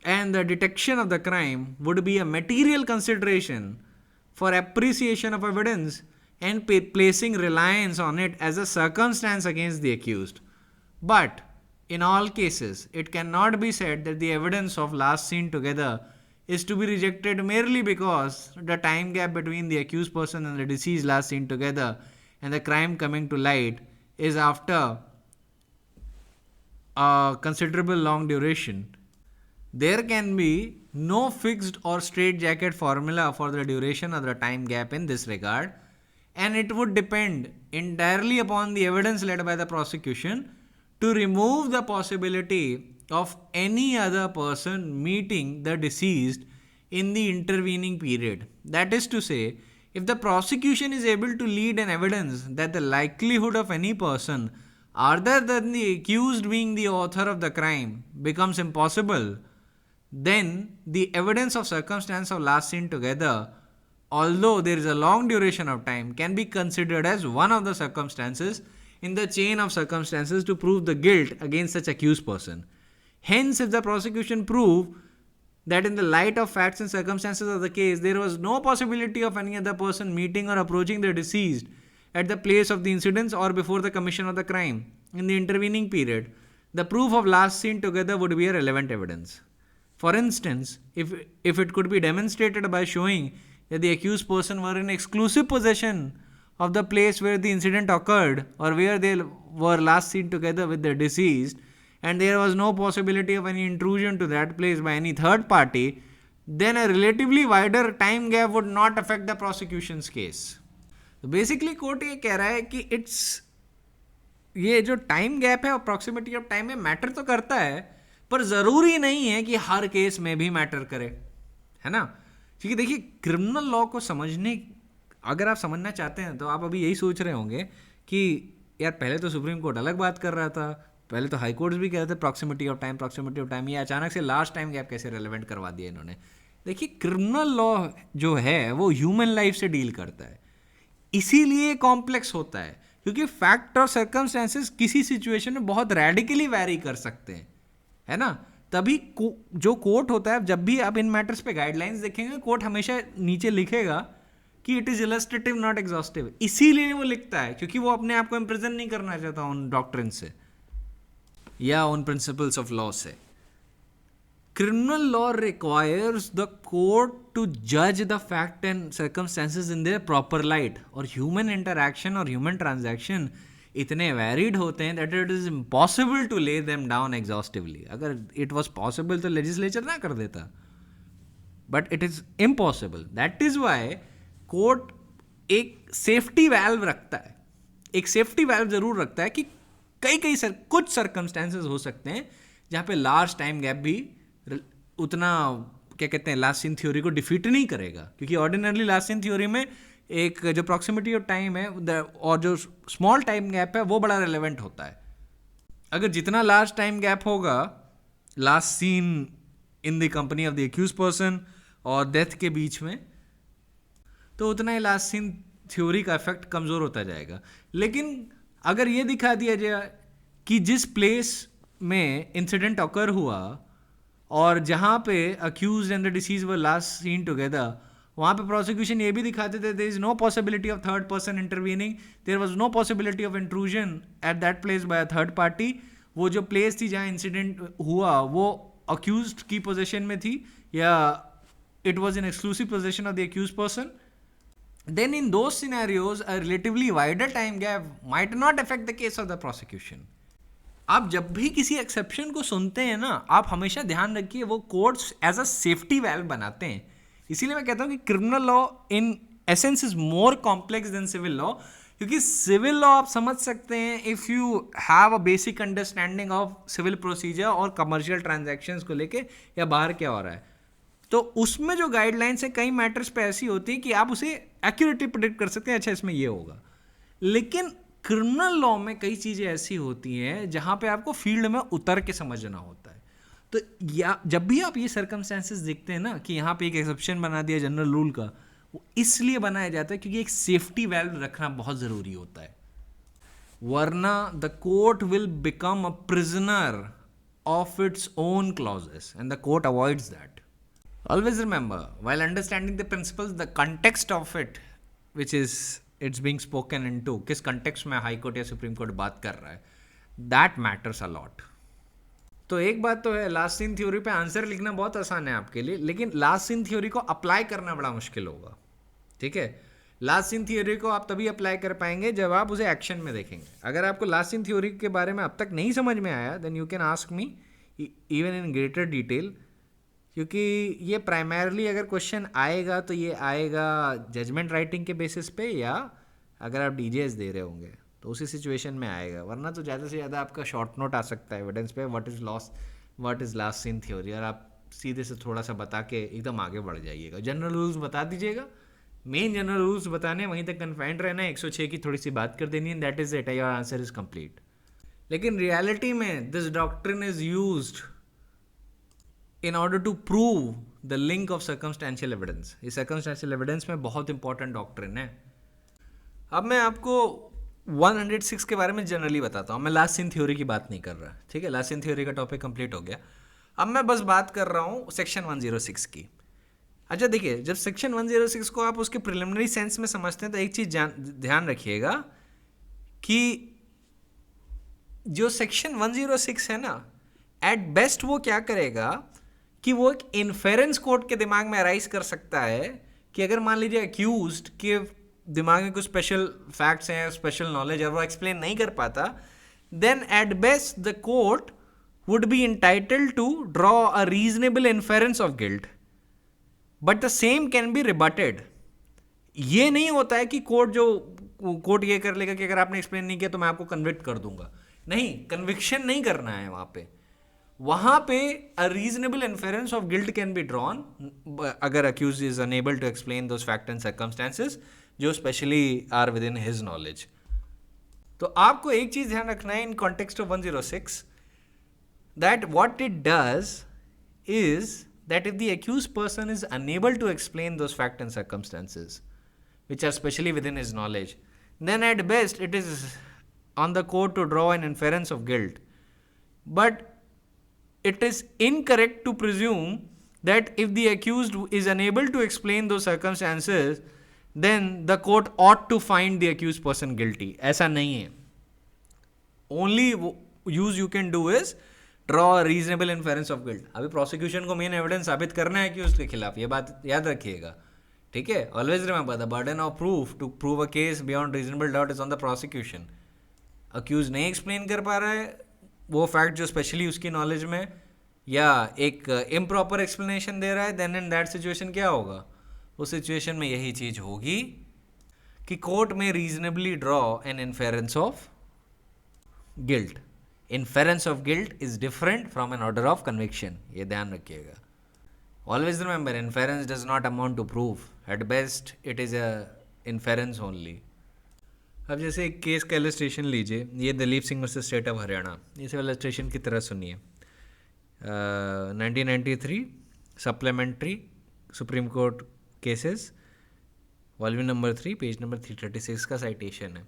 and the detection of the crime would be a material consideration for appreciation of evidence and placing reliance on it as a circumstance against the accused. But in all cases, it cannot be said that the evidence of last seen together is to be rejected merely because the time gap between the accused person and the deceased last seen together and the crime coming to light is after a considerable long duration. There can be no fixed or straitjacket formula for the duration of the time gap in this regard, and it would depend entirely upon the evidence led by the prosecution to remove the possibility of any other person meeting the deceased in the intervening period. That is to say, if the prosecution is able to lead an evidence that the likelihood of any person other than the accused being the author of the crime becomes impossible, then the evidence of circumstance of last seen together, although there is a long duration of time, can be considered as one of the circumstances in the chain of circumstances to prove the guilt against such accused person. Hence, if the prosecution prove that in the light of facts and circumstances of the case, there was no possibility of any other person meeting or approaching the deceased at the place of the incidents or before the commission of the crime in the intervening period, the proof of last seen together would be a relevant evidence. For instance, if it could be demonstrated by showing that the accused person were in exclusive possession of the place where the incident occurred or where they were last seen together with the deceased, and there was no possibility of any intrusion to that place by any third party, then a relatively wider time gap would not affect the prosecution's case. तो बेसिकली कोर्ट ये कह रहा है कि ये जो टाइम गैप है और प्रॉक्सिमिटी ऑफ टाइम में मैटर तो करता है, पर ज़रूरी नहीं है कि हर केस में भी मैटर करे, है ना. क्योंकि देखिए, क्रिमिनल लॉ को अगर आप समझना चाहते हैं तो आप अभी यही सोच रहे होंगे कि यार पहले तो सुप्रीम कोर्ट अलग बात कर रहा था, पहले तो हाई कोर्ट्स भी कह रहे थे प्रॉक्सिमिटी ऑफ टाइम, ये अचानक से लास्ट टाइम गैप कैसे रेलेवेंट करवा दिया इन्होंने. देखिए, क्रिमिनल लॉ जो है वो ह्यूमन लाइफ से डील करता है, इसीलिए कॉम्प्लेक्स होता है, क्योंकि फैक्ट और सर्कमस्टेंसेस किसी सिचुएशन में बहुत रेडिकली वैरी कर सकते हैं, है ना. तभी जो कोर्ट होता है, जब भी आप इन मैटर्स पे गाइडलाइंस देखेंगे, कोर्ट हमेशा नीचे लिखेगा कि it is illustrative not exhaustive. इसीलिए वो लिखता है क्योंकि वो अपने आप को इम्प्रिजन नहीं करना चाहता उन डॉक्ट्रिन से या उन प्रिंसिपल्स ऑफ लॉ से. Criminal law requires the court to judge the fact and circumstances in their proper light. और human interaction और human transaction इतने varied होते हैं that it is impossible to lay them down exhaustively. अगर it was possible तो legislature ना कर देता, but it is impossible. That is why court एक safety valve रखता है, एक safety valve ज़रूर रखता है कि कुछ circumstances हो सकते हैं जहाँ पे large time gap भी उतना क्या कहते हैं लास्ट सीन थ्योरी को डिफीट नहीं करेगा. क्योंकि ऑर्डिनरली लास्ट सीन थ्योरी में एक जो प्रॉक्सिमिटी ऑफ टाइम है और जो स्मॉल टाइम गैप है वो बड़ा रेलेवेंट होता है. अगर जितना लास्ट टाइम गैप होगा last seen in the company of the accused person और डेथ के बीच में, तो उतना ही लास्ट सीन थ्योरी का इफेक्ट कमज़ोर होता जाएगा. लेकिन अगर ये दिखा दिया जाए कि जिस प्लेस में इंसिडेंट ऑकर हुआ और जहाँ पे accused and the deceased were last seen together, वहाँ पे प्रोसिक्यूशन ये भी दिखाते थे there is no possibility of third person intervening, there was no possibility of intrusion at that place by a third party. वो जो प्लेस थी जहाँ इंसिडेंट हुआ वो अक्यूज्ड की पोजीशन में थी या it was in exclusive position of the accused person. Then in those scenarios a relatively wider time gap might not affect the case of the prosecution. आप जब भी किसी एक्सेप्शन को सुनते हैं ना, आप हमेशा ध्यान रखिए वो courts as a safety valve बनाते हैं. इसीलिए मैं कहता हूँ कि criminal law in essence is more complex than civil law, क्योंकि सिविल लॉ आप समझ सकते हैं if you have a basic understanding of civil procedure और कमर्शियल ट्रांजैक्शंस को लेके या बाहर क्या हो रहा है. तो उसमें जो गाइडलाइंस है कई मैटर्स पे ऐसी होती है कि आप उसे एक्यूरेटली प्रेडिक्ट कर सकते हैं, अच्छा इसमें ये होगा. लेकिन क्रिमिनल लॉ में कई चीज़ें ऐसी होती हैं जहाँ पे आपको फील्ड में उतर के समझना होता है. तो या जब भी आप ये सर्कमस्टेंसेस देखते हैं ना कि यहाँ पे एक एक्सेप्शन बना दिया जनरल रूल का, वो इसलिए बनाया जाता है क्योंकि एक सेफ्टी वैल्व रखना बहुत ज़रूरी होता है. वरना the court will become a prisoner of its own clauses and the court avoids that. Always remember, while understanding the principles, the context of it, which is it's being spoken into, किस context में हाई कोर्ट या सुप्रीम कोर्ट बात कर रहा है, that matters a lot. तो एक बात तो है, लास्ट सीन थ्योरी पे आंसर लिखना बहुत आसान है आपके लिए, लेकिन लास्ट सीन थ्योरी को अप्लाई करना बड़ा मुश्किल होगा। ठीक है, लास्ट सीन थ्योरी को आप तभी अप्लाई कर पाएंगे जब आप उसे एक्शन में देखेंगे। अगर आपको लास्ट सीन थ्योरी के बारे में अब तक नहीं समझ में आया, then you can ask me even in greater detail, क्योंकि ये प्राइमरली अगर क्वेश्चन आएगा तो ये आएगा जजमेंट राइटिंग के बेसिस पे, या अगर आप डीजेएस दे रहे होंगे तो उसी सिचुएशन में आएगा, वरना तो ज़्यादा से ज़्यादा आपका शॉर्ट नोट आ सकता है एविडेंस पे, what is last seen theory, और आप सीधे से थोड़ा सा बता के एकदम आगे बढ़ जाइएगा। जनरल रूल्स बता दीजिएगा, मेन जनरल रूल्स बताने, वहीं तक कन्फाइंड रहना है, 106 की थोड़ी सी बात कर देनी है, that is it, your answer is complete. लेकिन रियलिटी में this doctrine is used in order to prove the link of circumstantial evidence. ये सर्कमस्टेंशियल एविडेंस में बहुत इंपॉर्टेंट डॉक्ट्रिन है। अब मैं आपको 106 के बारे में जनरली बताता हूँ, मैं लास्ट सीन थ्योरी की बात नहीं कर रहा। ठीक है, लास्ट सीन थ्योरी का टॉपिक कंप्लीट हो गया। अब मैं बस बात कर रहा हूँ सेक्शन 106 की। अच्छा देखिए, जब सेक्शन 106 को आप उसके प्रिलिमिनरी सेंस में समझते हैं तो एक चीज़ ध्यान रखिएगा कि जो सेक्शन 106 है ना, एट बेस्ट वो क्या करेगा कि वो एक इन्फेरेंस कोर्ट के दिमाग में अराइज कर सकता है कि अगर मान लीजिए अक्यूज्ड के दिमाग में कुछ स्पेशल फैक्ट्स हैं, स्पेशल नॉलेज, और वो एक्सप्लेन नहीं कर पाता, then at best the court would be entitled to draw a reasonable inference of guilt, but the same can be rebutted. ये नहीं होता है कि कोर्ट ये कर लेगा कि अगर आपने एक्सप्लेन नहीं किया तो मैं आपको कन्विक्ट कर दूंगा। नहीं, कन्विक्शन नहीं करना है वहां पे a reasonable inference of guilt can be drawn अगर accused is unable to explain those fact and circumstances जो specially are within his knowledge. तो आपको एक चीज ध्यान रखना है in context of 106, that what it does is that if the accused person is unable to explain those facts and circumstances which are specially within his knowledge, then at best it is on the court to draw an inference of guilt. But it is incorrect to presume that if the accused is unable to explain those circumstances, then the court ought to find the accused person guilty. ऐसा नहीं है। Only use you can do is draw reasonable inference of guilt. अभी प्रोसिक्यूशन को मेन एविडेंस साबित करना है कि उसके खिलाफ, ये बात याद रखिएगा। ठीक है, always remember the burden of proof to prove a case beyond reasonable doubt is on the prosecution. Accused नहीं एक्सप्लेन कर पा रहा है वो फैक्ट जो स्पेशली उसकी नॉलेज में, या एक इम्प्रॉपर एक्सप्लेनेशन दे रहा है, देन इन दैट सिचुएशन क्या होगा? उस सिचुएशन में यही चीज़ होगी कि कोर्ट में reasonably draw an inference of guilt. Inference of guilt is different from an order of conviction. ये ध्यान रखिएगा। Always remember, inference does not amount to proof. At best, it is a inference only. अब जैसे एक केस का इलस्ट्रेशन लीजिए, ये Dalip Singh versus state of Haryana. इस इलस्ट्रेशन की तरह सुनिए। 1993 supplementary supreme court cases, volume number 3, page number 336 का साइटेशन है।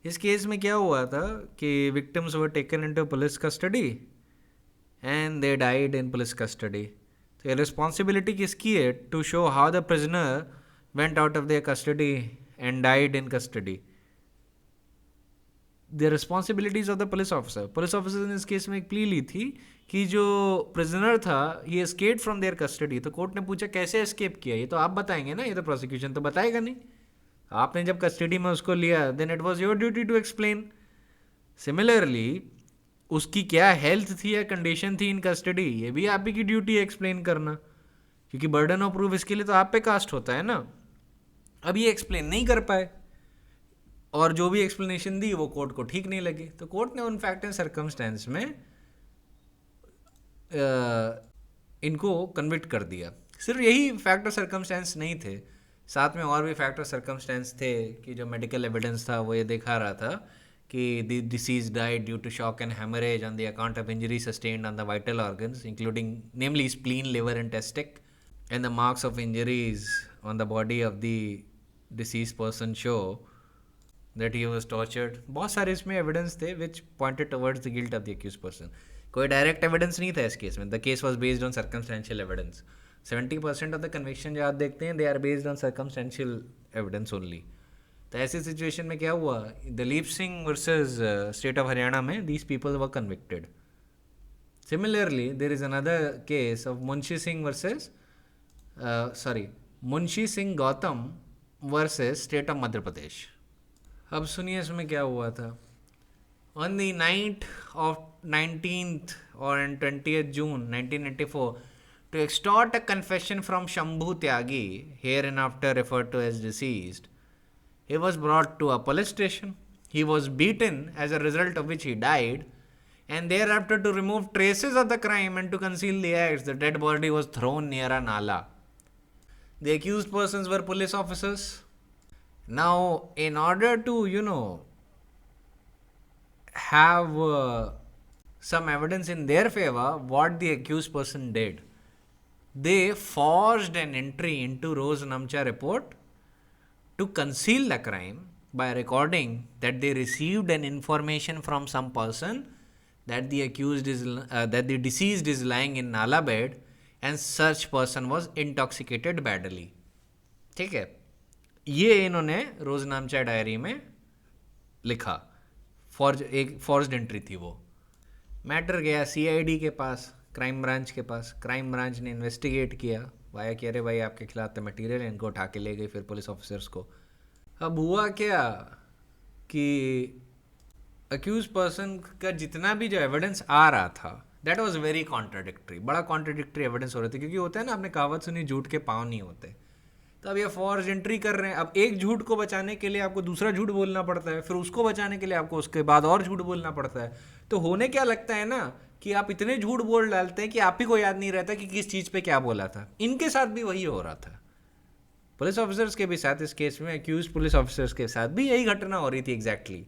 इस केस में क्या हुआ था कि victims were taken into police custody and they died in police custody. तो ये रिस्पॉन्सिबिलिटी किसकी है? To show how the prisoner went out of their custody and died in custody. The responsibilities of the police officer. Police officer ने इस केस में एक प्ली ली थी कि जो प्रिजनर था ही एस्केप्ड फ्रॉम देयर कस्टडी। तो कोर्ट ने पूछा कैसे एस्केप किया? ये तो आप बताएंगे ना, ये तो प्रोसिक्यूशन तो बताएगा नहीं। आपने जब कस्टडी में उसको लिया, then it was your duty to explain. Similarly उसकी क्या हेल्थ थी या कंडीशन थी इन कस्टडी, ये भी आप ही की ड्यूटी है एक्सप्लेन करना, क्योंकि बर्डन ऑफ प्रूफ इसके लिए तो आप पे कास्ट होता है ना। अब ये एक्सप्लेन नहीं कर पाए और जो भी एक्सप्लेनेशन दी वो कोर्ट को ठीक नहीं लगी, तो कोर्ट ने उन फैक्ट एंड सर्कमस्टेंस में इनको कन्विक्ट कर दिया। सिर्फ यही फैक्ट और सर्कमस्टेंस नहीं थे, साथ में और भी फैक्ट और सर्कमस्टेंस थे कि जो मेडिकल एविडेंस था वो ये दिखा रहा था कि the deceased died due to shock and haemorrhage on the account of injury sustained on the vital organs including namely spleen, liver and testicle, and the marks of injuries on the body of the deceased person show that he was tortured. बहुत सारे इसमें एविडेंस थे which pointed towards the guilt of the accused person. कोई डायरेक्ट एविडेंस नहीं था इस केस में। The case was based on circumstantial evidence. 70% of the conviction जो आप देखते हैं they are based on circumstantial evidence only. तो ऐसी सिचुएशन में क्या हुआ, Dalip Singh versus state of Haryana में these people were convicted. Similarly, there is another case of Munshi Singh Gautam versus State of Madhya Pradesh. अब सुनिए इसमें क्या हुआ था. On the night of 19th or 20th June 1984, to extort a confession from Shambhu Tyagi, hereinafter referred to as deceased, he was brought to a police station. He was beaten, as a result of which he died, and thereafter, to remove traces of the crime and to conceal the acts, the dead body was thrown near a nala. The accused persons were police officers. Now, in order to, have some evidence in their favor, what the accused person did, they forged an entry into Rose Namcha report to conceal the crime by recording that they received an information from some person that the deceased is lying in nala bed and such person was intoxicated badly. ठीक है, ये इन्होंने रोज नामचा डायरी में लिखा. एक फॉर्ज्ड एंट्री थी वो. मैटर गया सीआईडी के पास, क्राइम ब्रांच के पास. क्राइम ब्रांच ने इन्वेस्टिगेट किया, वाया कि अरे भाई आपके खिलाफ तो मटीरियल है, इनको उठा के ले गए फिर पुलिस ऑफिसर्स को. अब हुआ क्या कि अक्यूज पर्सन का जितना भी जो एविडेंस आ रहा था, दैट वाज वेरी कॉन्ट्राडिक्टरी. बड़ा कॉन्ट्राडिक्टरी एविडेंस हो रहे थे, क्योंकि होता है ना, आपने कहावत सुनी, झूठ के पाँव नहीं होते. तो अब ये फॉर्ज एंट्री कर रहे हैं. अब एक झूठ को बचाने के लिए आपको दूसरा झूठ बोलना पड़ता है, फिर उसको बचाने के लिए आपको उसके बाद और झूठ बोलना पड़ता है. तो होने क्या लगता है ना कि आप इतने झूठ बोल डालते हैं कि आप ही को याद नहीं रहता कि किस चीज़ पे क्या बोला था. इनके साथ भी वही हो रहा था, पुलिस ऑफिसर्स के भी साथ. इस केस में अक्यूज पुलिस ऑफिसर्स के साथ भी यही घटना हो रही थी एग्जैक्टली.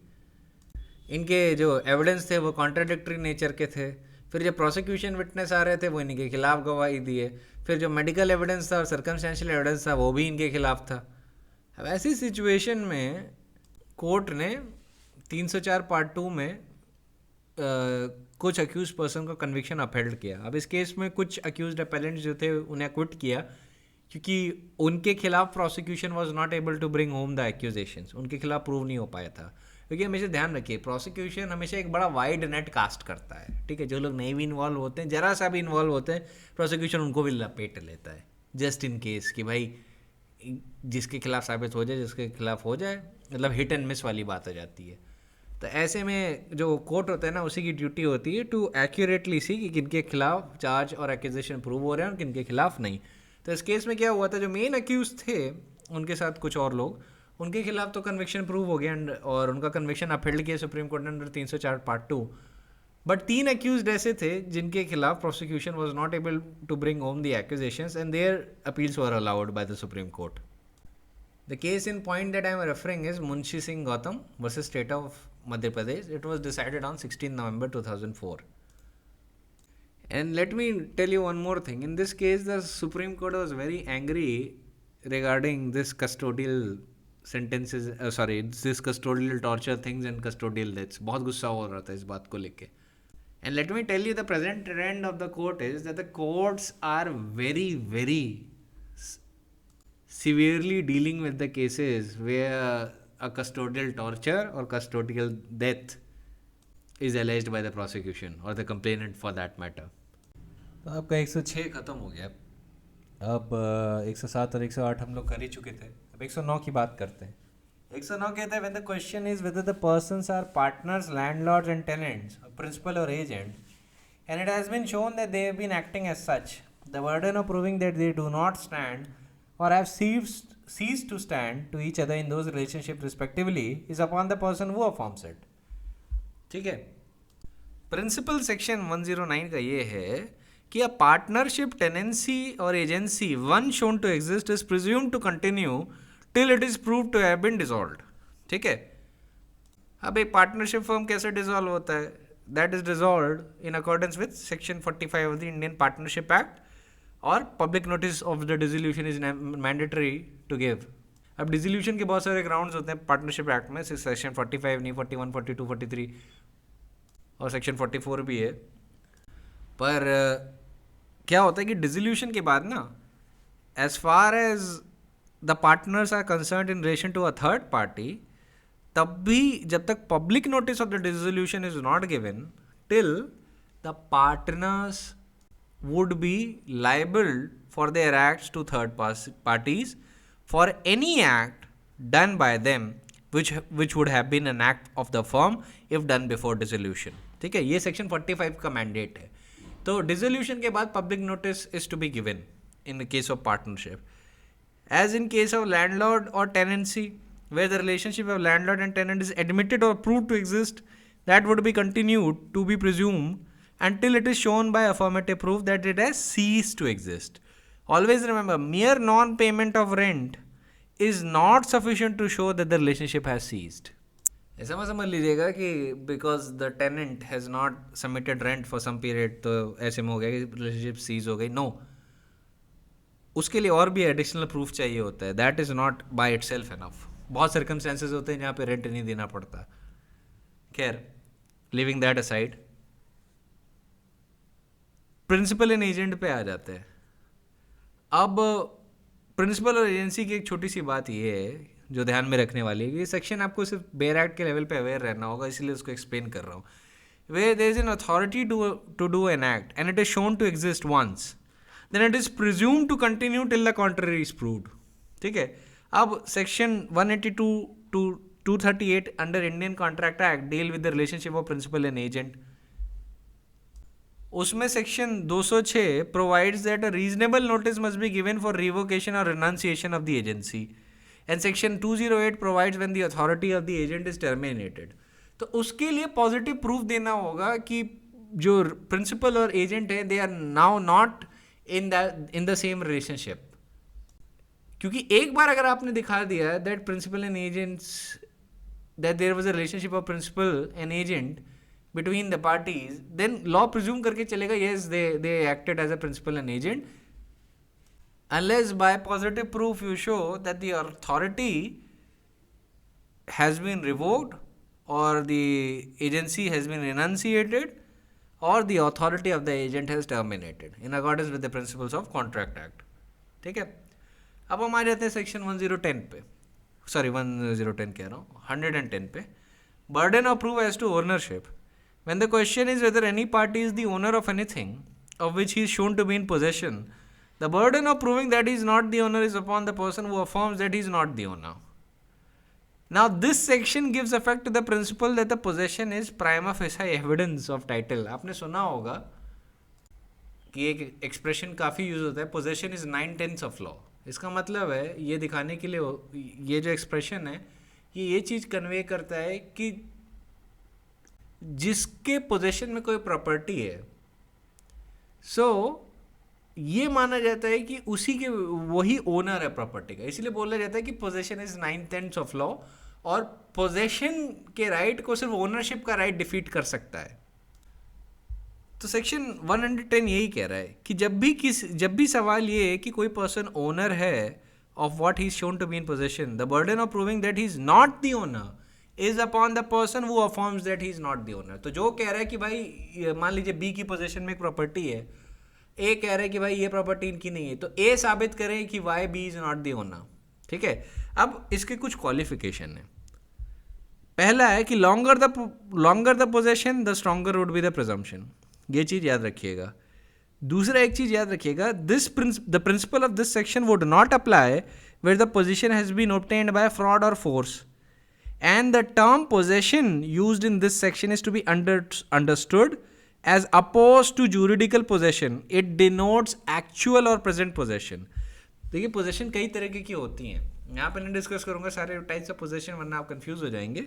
इनके जो एविडेंस थे वो कॉन्ट्राडिक्टरी नेचर के थे. फिर जब प्रोसिक्यूशन विटनेस आ रहे थे वो इनके खिलाफ गवाही दिए. फिर जो मेडिकल एविडेंस था और सर्कमस्टेंशियल एविडेंस था वो भी इनके खिलाफ था. अब ऐसी सिचुएशन में कोर्ट ने 304 पार्ट 2 में कुछ अक्यूज पर्सन को कन्विक्शन अपहेल्ड किया. अब इस केस में कुछ अक्यूज्ड अपेलेंट्स जो थे उन्हें एक्विट किया, क्योंकि उनके खिलाफ prosecution was not able to bring home the accusations. उनके खिलाफ प्रूव नहीं हो पाया था. क्योंकि हमेशा ध्यान रखिए, प्रोसिक्यूशन हमेशा एक बड़ा वाइड नेट कास्ट करता है. ठीक है, जो लोग नहीं भी इन्वॉल्व होते हैं, जरा सा भी इन्वॉल्व होते हैं, प्रोसिक्यूशन उनको भी लपेट लेता है, जस्ट इन केस कि भाई जिसके खिलाफ साबित हो जाए, जिसके खिलाफ हो जाए, मतलब हिट एंड मिस वाली बात हो जाती है. तो ऐसे में जो कोर्ट होता है ना, उसी की ड्यूटी होती है टू एक्यूरेटली सी कि किनके खिलाफ चार्ज और एक्यूजेशन प्रूव हो रहे हैं और किनके खिलाफ नहीं. तो इस केस में क्या हुआ था, जो मेन अक्यूज थे उनके साथ कुछ और लोग, उनके खिलाफ तो कन्विक्शन प्रूव हो गया और उनका कन्विक्शन अपहेल्ड किया सुप्रीम कोर्ट ने अंडर 304 पार्ट 2. बट 3 अक्यूज्ड ऐसे थे जिनके खिलाफ prosecution was not able to bring home the accusations and their appeals were allowed by the supreme court. The case in point that I am referring is Munshi Singh Gautam versus state of Madhya Pradesh. It was decided on 16 November 2004. And let me tell you one more thing. In this case, the Supreme Court was very angry regarding this custodial sentences, this custodial torture things and custodial deaths. बहुत गुस्सा हो रहा था इस बात को लेके. And let me tell you, the present trend of the court is that the courts are very, very severely dealing with the cases where a custodial torture or custodial death is alleged by the prosecution or the complainant for that matter. तो आपका 106 ख़त्म हो गया. अब 107 और 108 हम लोग कर ही चुके थे. अब 109 की बात करते हैं. 109 कहते हैं, when the question is whether the persons are partners, landlords and tenants, a principal or agent, and it has been shown that they have been acting as such, the burden of proving that they do not stand or have ceased to stand to each other in those relationships respectively is upon the person who affirms it. ठीक है. प्रिंसिपल सेक्शन 109 का ये है कि a partnership, tenancy or agency one shown to exist is presumed to continue till it is proved to have been dissolved. ठीक है. अब एक पार्टनरशिप फर्म कैसे डिसॉल्व होता है? That is dissolved in accordance with section 45 of the Indian partnership act, और public notice of the dissolution is mandatory to give. अब डिसोल्यूशन के बहुत सारे ग्राउंड्स होते हैं पार्टनरशिप एक्ट में, सेक्शन 45 नहीं, 41, 42, 43 और सेक्शन 44 भी है. पर क्या होता है कि डिसोल्यूशन के बाद ना, as far as the partners are concerned in relation to a third party, तब भी जब तक public notice of the dissolution is not given till the partners would be liable for their acts to third parties for any act done by them which would have been an act of the firm if done before dissolution. ठीक है, ये सेक्शन 45 का मैंडेट है. तो डिसोल्यूशन के बाद public notice is to be given in the case of partnership. As in case of landlord or tenancy, where the relationship of landlord and tenant is admitted or proved to exist, that would be continued to be presumed until it is shown by affirmative proof that it has ceased to exist. Always remember, mere non-payment of rent is not sufficient to show that the relationship has ceased. ऐसा मत समझ लीजिएगा कि because the tenant has not submitted rent for some period तो ऐसे में हो गया कि रिलेशनशिप सीज हो गई. नो, उसके लिए और भी एडिशनल प्रूफ चाहिए होता है. That is not by itself enough. बहुत सर्कमस्टेंसेज होते हैं जहाँ पे रेंट नहीं देना पड़ता. खैर, leaving that aside, principal and agent पे आ जाते हैं. अब प्रिंसिपल और एजेंसी की एक छोटी सी बात ये है जो ध्यान में रखने वाली है कि ये सेक्शन आपको सिर्फ बेयर एक्ट के लेवल पे अवेयर रहना होगा, इसलिए उसको एक्सप्लेन कर रहा हूँ. Where there is an authority to do an act and it is shown to exist once, then it is presumed to continue till the contrary is proved. ठीक है. अब section 182 to 238 under Indian contract act deal with the relationship of principal and agent. उसमें section 206 provides that a reasonable notice must be given for revocation और renunciation of the agency. And section 208 provides when the authority of the agent is terminated. तो उसके लिए पॉजिटिव प्रूफ देना होगा कि जो प्रिंसिपल और एजेंट है they are now not in the same relationship. क्योंकि एक बार अगर आपने दिखा दिया that principal and agents that there was a relationship of principal and agent between the parties, then law presume करके चलेगा yes they acted as a principal and agent, unless by positive proof you show that the authority has been revoked or the agency has been renunciated or the authority of the agent has terminated in accordance with the principles of Contract Act. ठीक है. अब हम आ जाते हैं सेक्शन 1010 पे, सॉरी 1010 कह रहा हूँ, 110 पे. Burden of proof as to ownership. When the question is whether any party is the owner of anything of which he is shown to be in possession, the burden of proving that he is not the owner is upon the person who affirms that he is not the owner. Now this section gives effect to the principle that the possession is prima facie evidence of title. आपने सुना होगा कि एक एक्सप्रेशन काफ़ी यूज होता है, पोजेशन इज 9/10 ऑफ लॉ. इसका मतलब है ये दिखाने के लिए ये जो एक्सप्रेशन है ये चीज़ कन्वे करता है कि जिसके पोजेशन में कोई प्रॉपर्टी है सो ये माना जाता है कि उसी के वही ओनर है प्रॉपर्टी का. इसलिए बोला जाता है कि पोजेशन इज 9/10 ऑफ लॉ, और पोजेशन के राइट को सिर्फ ओनरशिप का राइट डिफीट कर सकता है. तो सेक्शन 110 यही कह रहा है कि जब भी सवाल ये है कि कोई पर्सन ओनर है of what he is shown to be in possession, the burden of proving that he is not the owner is upon the person who affirms that he is not the owner. तो जो कह रहा है कि भाई मान लीजिए बी की पोजेशन में एक प्रॉपर्टी है, ए कह रहे हैं कि भाई ये प्रॉपर्टी इनकी नहीं है, तो ए साबित करें कि Y B is not the owner. ठीक है. अब इसके कुछ क्वालिफिकेशन है. पहला है कि longer the possession the stronger would be the presumption. ये चीज़ याद रखिएगा. दूसरा एक चीज़ याद रखिएगा, the principle of this section would not apply where the position has been obtained by fraud और force. And the term possession used in this section is to be understood as opposed to juridical possession. It denotes actual or present possession. देखिए पोजेशन कई तरीके की होती हैं, यहाँ पे नहीं डिस्कस करूँगा सारे टाइप्स ऑफ पोजेशन वरना आप कंफ्यूज हो जाएंगे.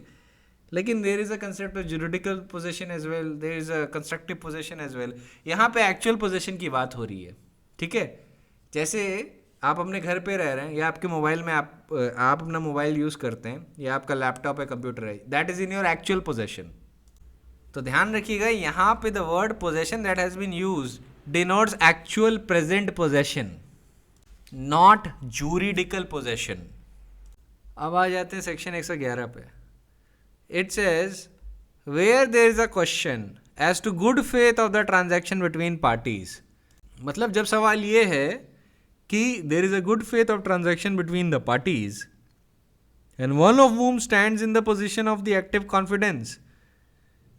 लेकिन there is a concept of juridical possession as well, there is a constructive possession as well. यहाँ पे एक्चुअल पोजेशन की बात हो रही है. ठीक है. जैसे आप अपने घर पे रह रहे हैं या आपके मोबाइल में आप अपना मोबाइल यूज़ करते हैं या आपका लैपटॉप है, कंप्यूटर है, that is in your actual possession. तो ध्यान रखिएगा यहाँ पे the word possession that has been use denotes actual present possession, not juridical possession. अब आ जाते हैं सेक्शन 111 पे. It says where there is a question as to good faith of the transaction between parties. मतलब जब सवाल ये है कि there is a good faith of transaction between the parties and one of whom stands in the position of the active confidence,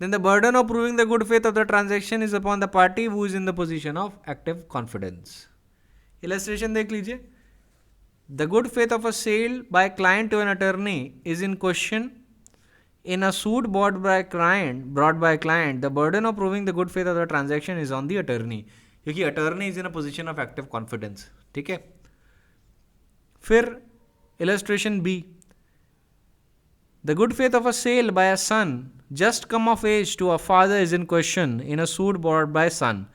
then the burden of proving the good faith of the transaction is upon the party who is in the position of active confidence. Illustration देख लीजिए. The good faith of a sale by client to an attorney is in question. In a suit brought by client, the burden of proving the good faith of the transaction is on the attorney. क्योंकि attorney is in a position of active confidence. ठीक है. फिर illustration B. The good faith of a sale by a son just come of age to a father is in question in a suit brought by son.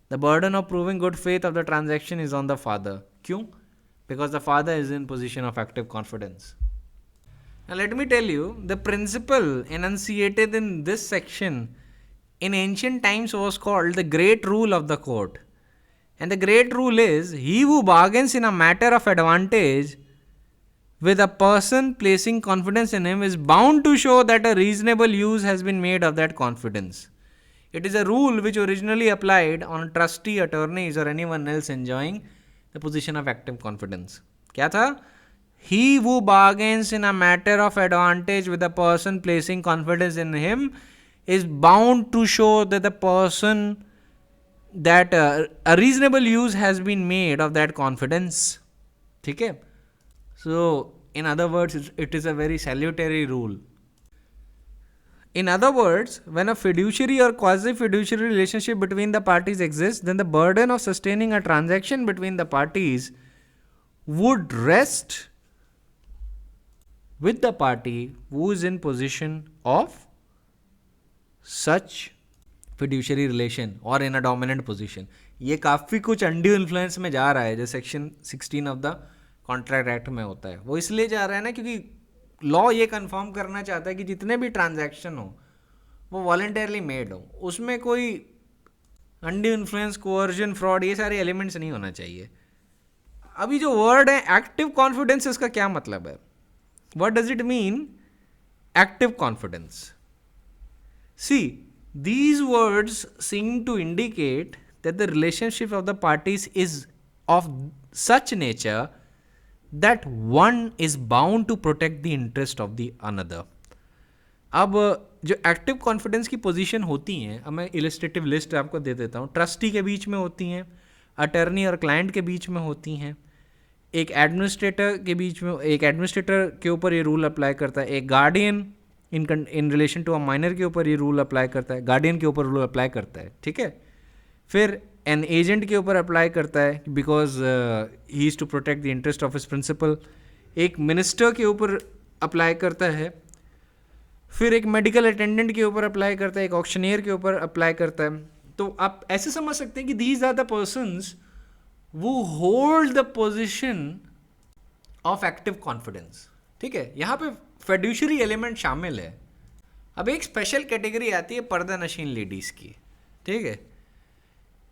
The burden of proving good faith of the transaction is on the father. क्यों? Because the father is in position of active confidence. Now let me tell you, the principle enunciated in this section in ancient times was called the great rule of the court. And the great rule is, he who bargains in a matter of advantage with a person placing confidence in him is bound to show that a reasonable use has been made of that confidence. It is a rule which originally applied on trustee, attorneys or anyone else enjoying the position of active confidence. क्या था? He who bargains in a matter of advantage with a person placing confidence in him is bound to show that the person that a reasonable use has been made of that confidence. ठीक है? So, in other words, it is a very salutary rule. In other words, when a fiduciary or quasi-fiduciary relationship between the parties exists, then the burden of sustaining a transaction between the parties would rest with the party who is in position of such fiduciary relation or in a dominant position. ये काफ़ी कुछ undue influence में जा रहा है जो section 16 of the contract act में होता है. वो इसलिए जा रहा है ना क्योंकि लॉ ये कंफर्म करना चाहता है कि जितने भी ट्रांजैक्शन हो वो वॉलंटरली मेड हो, उसमें कोई अनड्यू इन्फ्लुएंस, कोअर्जन, फ्रॉड ये सारे एलिमेंट्स नहीं होना चाहिए. अभी जो वर्ड है एक्टिव कॉन्फिडेंस, इसका क्या मतलब है? What does it mean active confidence? See, these words seem to indicate that the relationship of the parties is of such nature that one is bound to protect the interest of the another. अब जो एक्टिव कॉन्फिडेंस की पोजीशन होती हैं, अब मैं इलस्ट्रेटिव लिस्ट आपको दे देता हूँ. ट्रस्टी के बीच में होती हैं, अटर्नी और क्लाइंट के बीच में होती हैं, एक एडमिनिस्ट्रेटर के बीच में, एक एडमिनिस्ट्रेटर के ऊपर ये रूल अप्लाई करता है, एक guardian in relation to a minor के ऊपर ये रूल अप्लाई करता है, गार्डियन के ऊपर रूल अप्लाई करता है. ठीक है. फिर एन एजेंट के ऊपर अप्लाई करता है because he is to protect the interest of his principal. एक मिनिस्टर के ऊपर अप्लाई करता है. फिर एक मेडिकल अटेंडेंट के ऊपर अप्लाई करता है, एक ऑक्शनियर के ऊपर अप्लाई करता है. तो आप ऐसे समझ सकते हैं कि दीज आर द पर्सन्स वो hold the position of active confidence. ठीक है. यहाँ पे फिड्यूशियरी एलिमेंट शामिल है. अब एक स्पेशल कैटेगरी आती है पर्दा नशीन लेडीज़ की. ठीक है.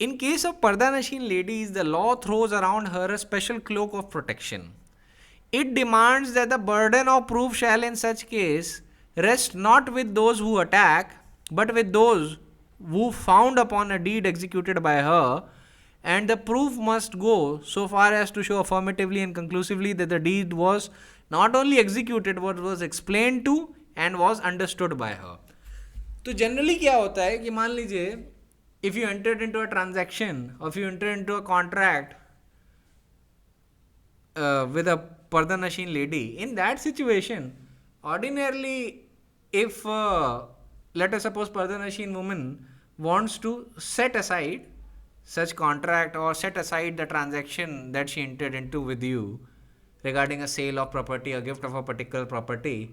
In case of Parda Nashin ladies, the law throws around her a special cloak of protection. It demands that the burden of proof shall in such case rest not with those who attack, but with those who found upon a deed executed by her, and the proof must go so far as to show affirmatively and conclusively that the deed was not only executed but was explained to and was understood by her. तो generally क्या होता है कि मान लीजिए if you entered into a transaction or if you entered into a contract with a Parda Nashin lady, in that situation, ordinarily if let us suppose Parda Nashin woman wants to set aside such contract or set aside the transaction that she entered into with you regarding a sale of property, a gift of a particular property,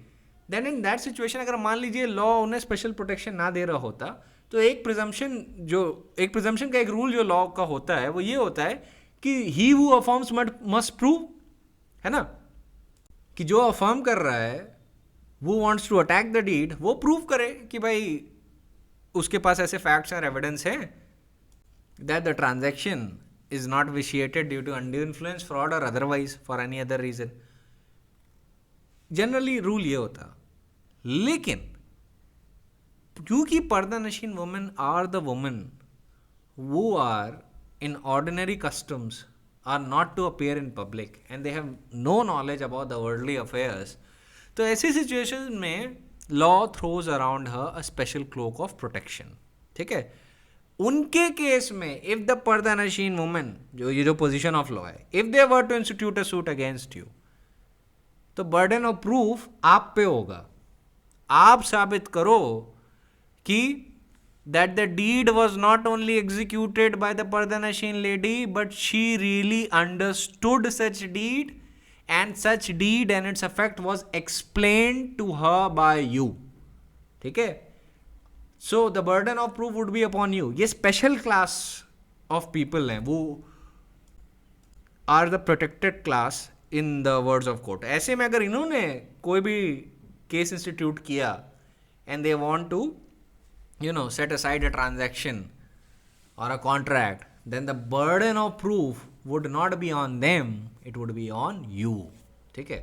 then in that situation अगर मान लीजिए लॉ उन्हें स्पेशल प्रोटेक्शन ना दे रहा होता, तो एक प्रिजम्पशन का एक रूल जो लॉ का होता है वो ये होता है कि he who affirms must prove, है ना, कि जो अफर्म कर रहा है वो wants to attack the deed, वो प्रूव करे कि भाई उसके पास ऐसे फैक्ट्स और एविडेंस है that the transaction is not vitiated due to undue influence, fraud और otherwise for any other reason. Generally rule ये होता. लेकिन क्योंकि pardanashin women are the women who are in ordinary customs are not to appear in public and they have no knowledge about the worldly affairs, तो ऐसी सिचुएशन में law throws around her a special cloak of protection, ठीक है। उनके केस में इफ द पर्दानशीन वुमेन, जो ये जो पोजीशन ऑफ लॉ है, if they were to institute a suit against you, तो बर्डन ऑफ प्रूफ आप पे होगा। आप साबित करो कि that the deed was not only executed by the Pardanasheen lady, but she really understood such deed, and such deed and its effect was explained to her by you, ठीक है। So the burden of proof would be upon you. ये special class of people हैं, वो are the protected class in the words of court. ऐसे में अगर इन्होंने कोई भी केस इंस्टीट्यूट किया and they want to set aside a transaction or a contract, then the burden of proof would not be on them, it would be on you, ठीक है।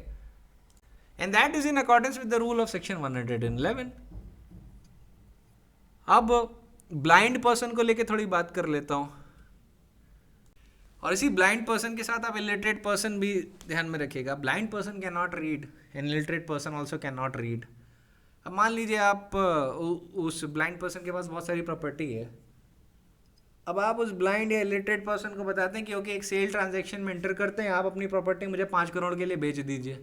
And that is in accordance with the rule of section 111. अब ब्लाइंड पर्सन को लेके थोड़ी बात कर लेता हूं, और इसी ब्लाइंड पर्सन के साथ आप इलिटरेट पर्सन भी ध्यान में रखिएगा। Blind person can not read and illiterate person also can not read. अब मान लीजिए आप उस ब्लाइंड पर्सन के पास बहुत सारी प्रॉपर्टी है। अब आप उस ब्लाइंड या इलिटरेट पर्सन को बताते हैं कि ओके एक सेल ट्रांजैक्शन में एंटर करते हैं, आप अपनी प्रॉपर्टी मुझे 5 करोड़ के लिए बेच दीजिए,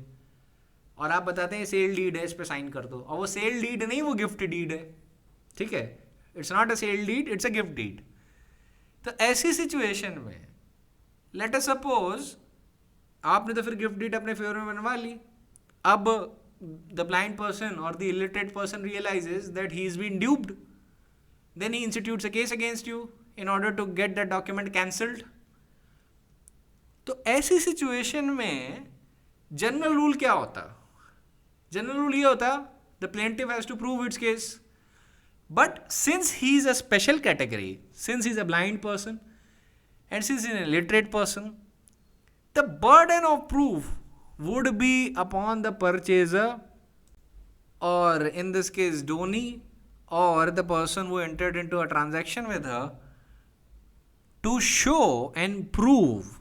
और आप बताते हैं सेल डीड है, इस पर साइन कर दो। और वो सेल डीड नहीं, वो गिफ्ट डीड है, ठीक है। It's not a sale deed, it's a gift deed. तो ऐसी सिचुएशन में लेट अस सपोज आपने तो फिर गिफ्ट डीड अपने फेवर में बनवा ली। अब the blind person or the illiterate person realizes that he is being duped, then he institutes a case against you in order to get that document cancelled. तो ऐसी सिचुएशन में जनरल रूल क्या होता? जनरल रूल ये होता, the plaintiff has to prove its case, but since he is a special category, since he is a blind person and since he is an illiterate person, the burden of proof would be upon the purchaser, or in this case donee, or the person who entered into a transaction with her, to show and prove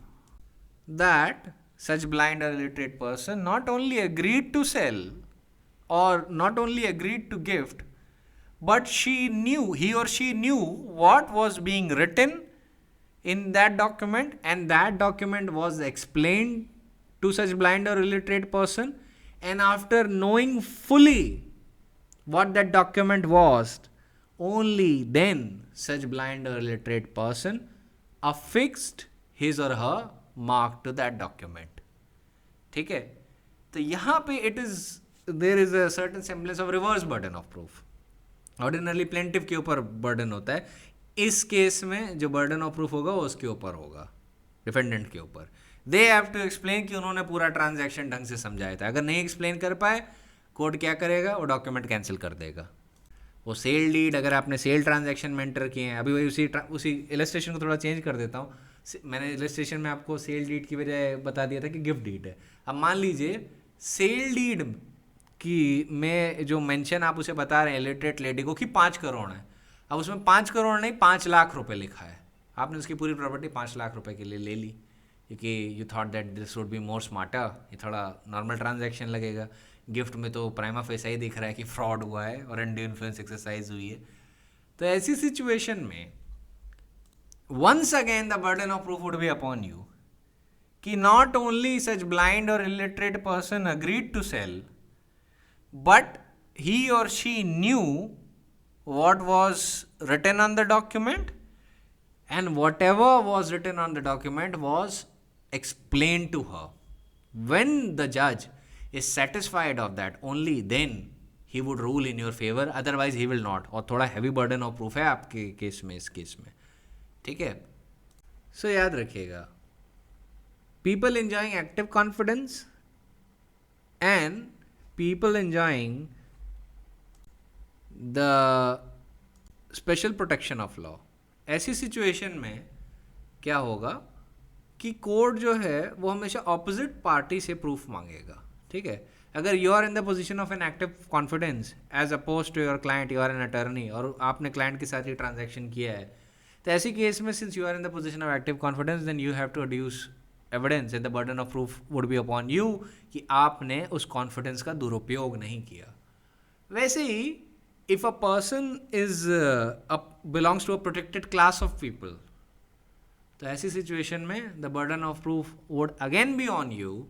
that such blind or illiterate person not only agreed to sell or not only agreed to gift, but he or she knew what was being written in that document, and that document was explained to such blind or illiterate person, and after knowing fully what that document was, only then such blind or illiterate person affixed his or her mark to that document, ठीक है। तो यहाँ पे there is a certain semblance of reverse burden of proof. Ordinarily plaintiff के ऊपर बर्डन होता है, इस केस में जो बर्डन ऑफ प्रूफ होगा वो उसके ऊपर होगा, डिफेंडेंट के ऊपर। दे हैव टू एक्सप्लेन कि उन्होंने पूरा ट्रांजैक्शन ढंग से समझाया था। अगर नहीं एक्सप्लेन कर पाए, कोर्ट क्या करेगा, वो डॉक्यूमेंट कैंसिल कर देगा। वो सेल डीड, अगर आपने सेल ट्रांजैक्शन में एंटर किए हैं, अभी वही उसी इलस्ट्रेशन को थोड़ा चेंज कर देता हूँ। मैंने इलस्ट्रेशन में आपको सेल डीड की बजाय बता दिया था कि गिफ्ट डीड है। अब मान लीजिए सेल डीड की में जो मेंशन आप उसे बता रहे हैं इलिटरेट लेडी को कि 5 करोड़ है, अब उसमें 5 करोड़ नहीं 5 लाख रुपए लिखा है। आपने उसकी पूरी प्रॉपर्टी 5 लाख रुपए के लिए ले ली, क्योंकि you thought that this would be more smarter, ये थोड़ा नॉर्मल ट्रांजैक्शन लगेगा। गिफ्ट में तो प्राइमा फेसा ही दिख रहा है कि फ्रॉड हुआ है और अनड्यू इन्फ्लुएंस एक्सरसाइज हुई है। तो ऐसी सिचुएशन में once again the burden of proof would be upon you कि not only such blind or illiterate person agreed to sell, but he or she knew what was written on the document, and whatever was written on the document was explained to her. When the judge is satisfied of that, only then he would rule in your favor, otherwise he will not. और थोड़ा heavy burden of proof है आपके केस में, इस केस में, ठीक है। सो याद रखिएगा, people enjoying active confidence and people enjoying the special protection of law, ऐसी सिचुएशन में क्या होगा कि कोर्ट जो है वो हमेशा ऑपोजिट पार्टी से प्रूफ मांगेगा, ठीक है। अगर you are in the position of an active confidence as opposed to your client, you are an attorney और आपने क्लाइंट के साथ ही ट्रांजैक्शन किया है, तो ऐसी केस में since you are in the position of active confidence, then you have to adduce evidence and the burden of proof would be upon you कि आपने उस कॉन्फिडेंस का दुरुपयोग नहीं किया। वैसे ही if a person is belongs to a protected class of people, तो ऐसी सिचुएशन में the burden of proof would again be on you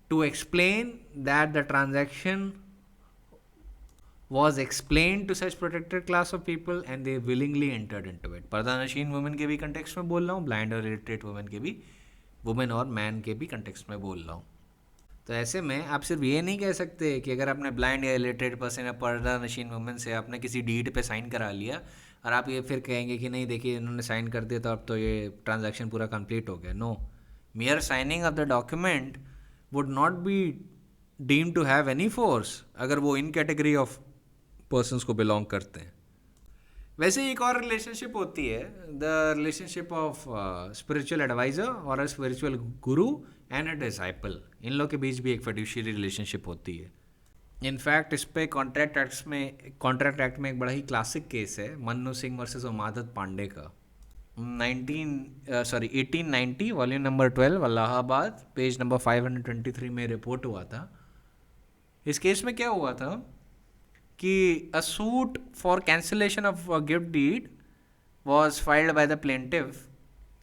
to explain that the transaction was explained to such protected class of people and they willingly entered into it. Pardanashin women के भी कंटेक्स्ट में बोल रहा हूँ, ब्लाइंड और इलिटरेट वुमेन के भी, वुमेन और मैन के भी कंटेक्स्ट में बोल रहा हूँ. तो ऐसे में आप सिर्फ ये नहीं कह सकते कि अगर आपने ब्लाइंड या इलिटरेट पर्सन या पर्दानशीन वुमेन से आपने किसी डीड पे साइन करा लिया और आप ये फिर कहेंगे कि नहीं देखिए इन्होंने साइन कर दिया तो अब तो ये ट्रांजैक्शन पूरा कंप्लीट हो गया. No, mere signing of the document would not be deemed to have any force अगर वो इन कैटेगरी ऑफ पर्सन्स को बिलोंग करते हैं. वैसे ही एक और रिलेशनशिप होती है, the relationship of spiritual adviser और a spiritual guru and a disciple. इन लोग के बीच भी एक फिड्यूशियरी रिलेशनशिप होती है. इनफैक्ट इस पे कॉन्ट्रैक्ट एक्ट में एक बड़ा ही क्लासिक केस है, मन्नू सिंह वर्सेस उमादत पांडे का. 1890 volume number 12 Allahabad, page number 523 में रिपोर्ट हुआ था. इस केस में क्या हुआ था कि a suit for cancellation of a gift deed was filed by the plaintiff.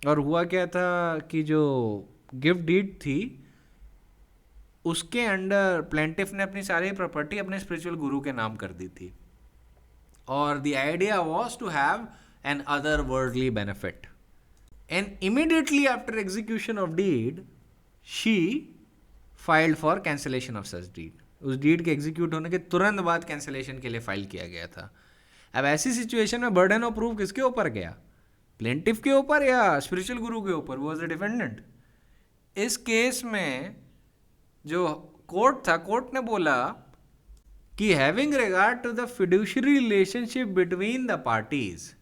और हुआ क्या था कि जो गिफ्ट डीड थी उसके अंडर प्लेंटिफ ने अपनी सारी प्रॉपर्टी अपने स्पिरिचुअल गुरु के नाम कर दी थी. और the idea was to have another worldly benefit. And immediately after execution of deed she filed for cancellation of such deed. उस डीड के एग्जीक्यूट होने के तुरंत बाद कैंसिलेशन के लिए फाइल किया गया था. अब ऐसी सिचुएशन में बर्डन ऑफ प्रूफ किसके ऊपर गया, प्लेंटिफ के ऊपर या स्पिरिचुअल गुरु के ऊपर, वो वाज द डिफेंडेंट. इस केस में जो कोर्ट था, कोर्ट ने बोला कि having regard to the fiduciary relationship between the parties,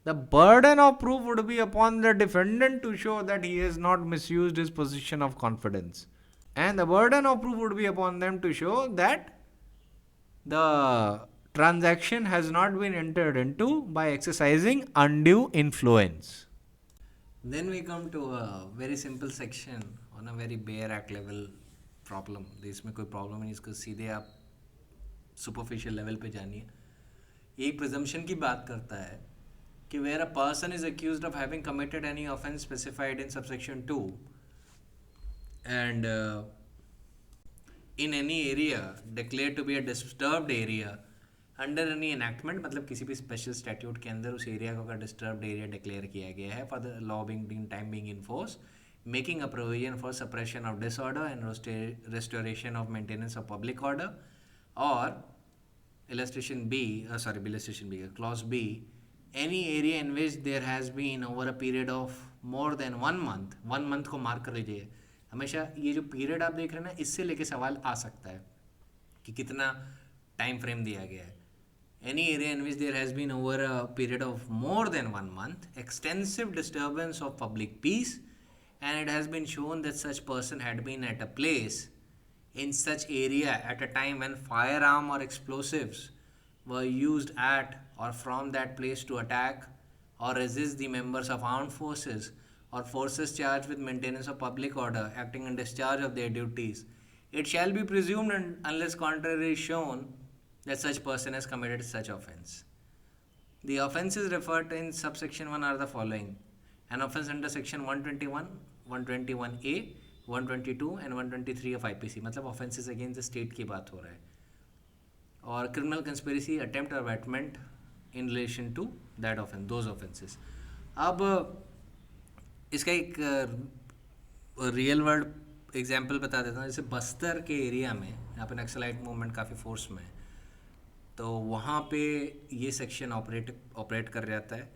the burden of proof would be upon the defendant to show that he has not misused his position of confidence, and the burden of proof would be upon them to show that the transaction has not been entered into by exercising undue influence. Then we come to a very simple section on a very bare act level problem. इसमें कोई प्रॉब्लम नहीं, इसको सीधे आप सुपरफिशियल लेवल पे जानिए. एक प्रिजम्पशन की बात करता है कि where a person is accused of having committed any offence specified in subsection 2 and in any area declared to be a disturbed area under any enactment, मतलब किसी भी स्पेशल स्टैट्यूट के अंदर उस एरिया को अगर डिस्टर्ब्ड एरिया डिक्लेयर किया गया है for the law being time being in force, making a provision for suppression of disorder and restoration of maintenance of public order. और illustration B, clause B, any area in which there has been over a period of more than 1 month, 1 month को मार्क कर लीजिए. हमेशा ये जो पीरियड आप देख रहे हैं ना, इससे लेके सवाल आ सकता है कि कितना टाइम फ्रेम दिया गया है. Any area in which there has been over a period of more than 1 month extensive disturbance of public peace and it has been shown that such person had been at a place in such area at a time when firearm or explosives were used at or from that place to attack or resist the members of armed forces or forces charged with maintenance of public order acting in discharge of their duties, it shall be presumed unless contrary is shown that such person has committed such offence. The offences referred to in subsection 1 are the following: an offence under section 121, 121A, 122 and 123 of IPC, मतलब offences against the state की बात हो रहा है, और criminal conspiracy, attempt or abetment in relation to that offence, those offences. अब इसका एक रियल वर्ल्ड एग्जांपल बता देता हूँ. जैसे बस्तर के एरिया में यहाँ पे नक्सलाइट मूवमेंट काफ़ी फोर्स में है, तो वहाँ पे ये सेक्शन ऑपरेट कर जाता है.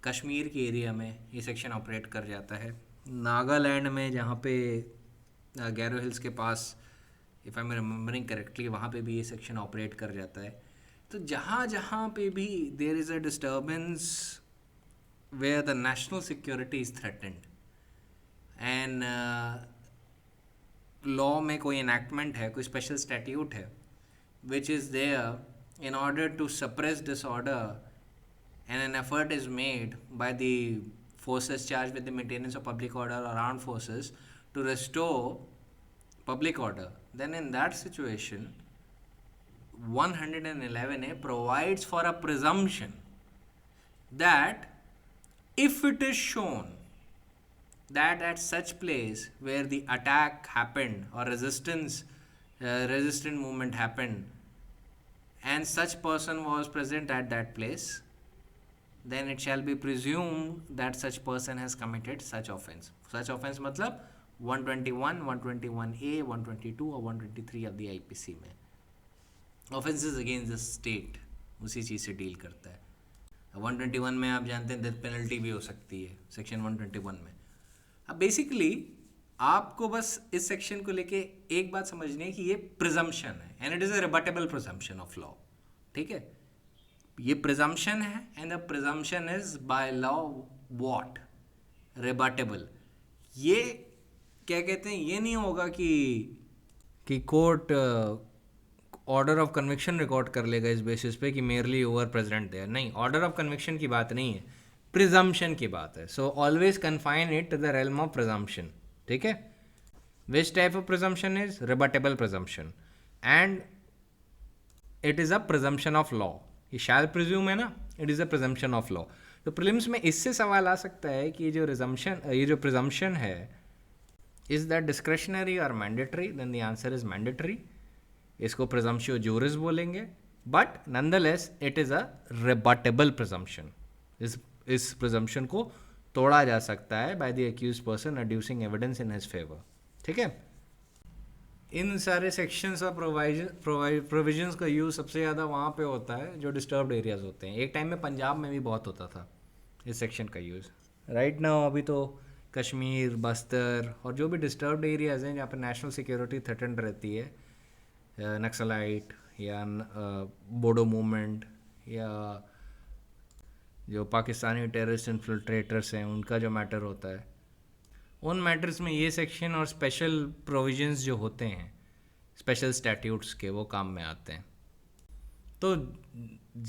कश्मीर के एरिया में ये सेक्शन ऑपरेट कर जाता है. नागालैंड में जहाँ पे गैरो हिल्स के पास, if I am remembering correctly, वहाँ पे भी ये सेक्शन ऑपरेट कर जाता है. तो जहाँ जहाँ पे भी there is a disturbance where the national security is threatened and law में कोई इनैक्टमेंट है, कोई स्पेशल स्टैट्यूट है which is there in order to suppress disorder and an effort is made by the forces charged with the maintenance of public order or armed forces to restore public order, then in that situation 111A provides for a presumption that if it is shown that at such place where the attack happened or resistant movement happened and such person was present at that place, then it shall be presumed that such person has committed such offense. Such offense मतलब 121, 121A, 122 और 123 of the IPC में offenses against the state उसी चीज़ से डील करता है. 121 में आप जानते हैं डेथ पेनल्टी भी हो सकती है सेक्शन 121 में. अब बेसिकली आपको बस इस सेक्शन को लेके एक बात समझनी है कि ये प्रिजम्पशन है and it is a rebuttable presumption of law. ठीक है, ये प्रिजम्पशन है and the presumption is by law what rebuttable. ये क्या कहते हैं, ये नहीं होगा कि court order of conviction record कर लेगा इस बेसिस पे कि मेयरली ओवर प्रेसिडेंट देयर. नहीं, ऑर्डर ऑफ कन्विक्शन की बात नहीं है, प्रिजम्पशन की बात है. So always confine it to the realm of presumption. ठीक है, which type of presumption is rebuttable presumption and it is a presumption of law. ये शैल प्रिज्यूम है ना, it is a presumption of law. तो प्रीलिम्स में इससे सवाल आ सकता है कि ये जो प्रिजम्पशन है इज दैट डिस्क्रेशनरी और mandatory. Then the answer is mandatory. इसको प्रिजम्पशियो जूरिस बोलेंगे, but nonetheless it is a rebuttable presumption. इस प्रिजम्पशन को तोड़ा जा सकता है by the accused person adducing evidence in his favour. ठीक है, इन सारे सेक्शंस और प्रोविजंस का यूज़ सबसे ज़्यादा वहाँ पे होता है जो डिस्टर्ब्ड एरियाज होते हैं. एक टाइम में पंजाब में भी बहुत होता था इस सेक्शन का यूज़. राइट नाउ अभी तो कश्मीर, बस्तर और जो भी डिस्टर्ब्ड एरियाज हैं जहाँ पर नेशनल सिक्योरिटी थ्रेटन्ड रहती है, नक्सलाइट या बोडो मूवमेंट या जो पाकिस्तानी टेररिस्ट इन्फिल्ट्रेटर्स हैं उनका जो मैटर होता है, उन मैटर्स में ये सेक्शन और स्पेशल प्रोविजंस जो होते हैं स्पेशल स्टैट्यूट्स के, वो काम में आते हैं. तो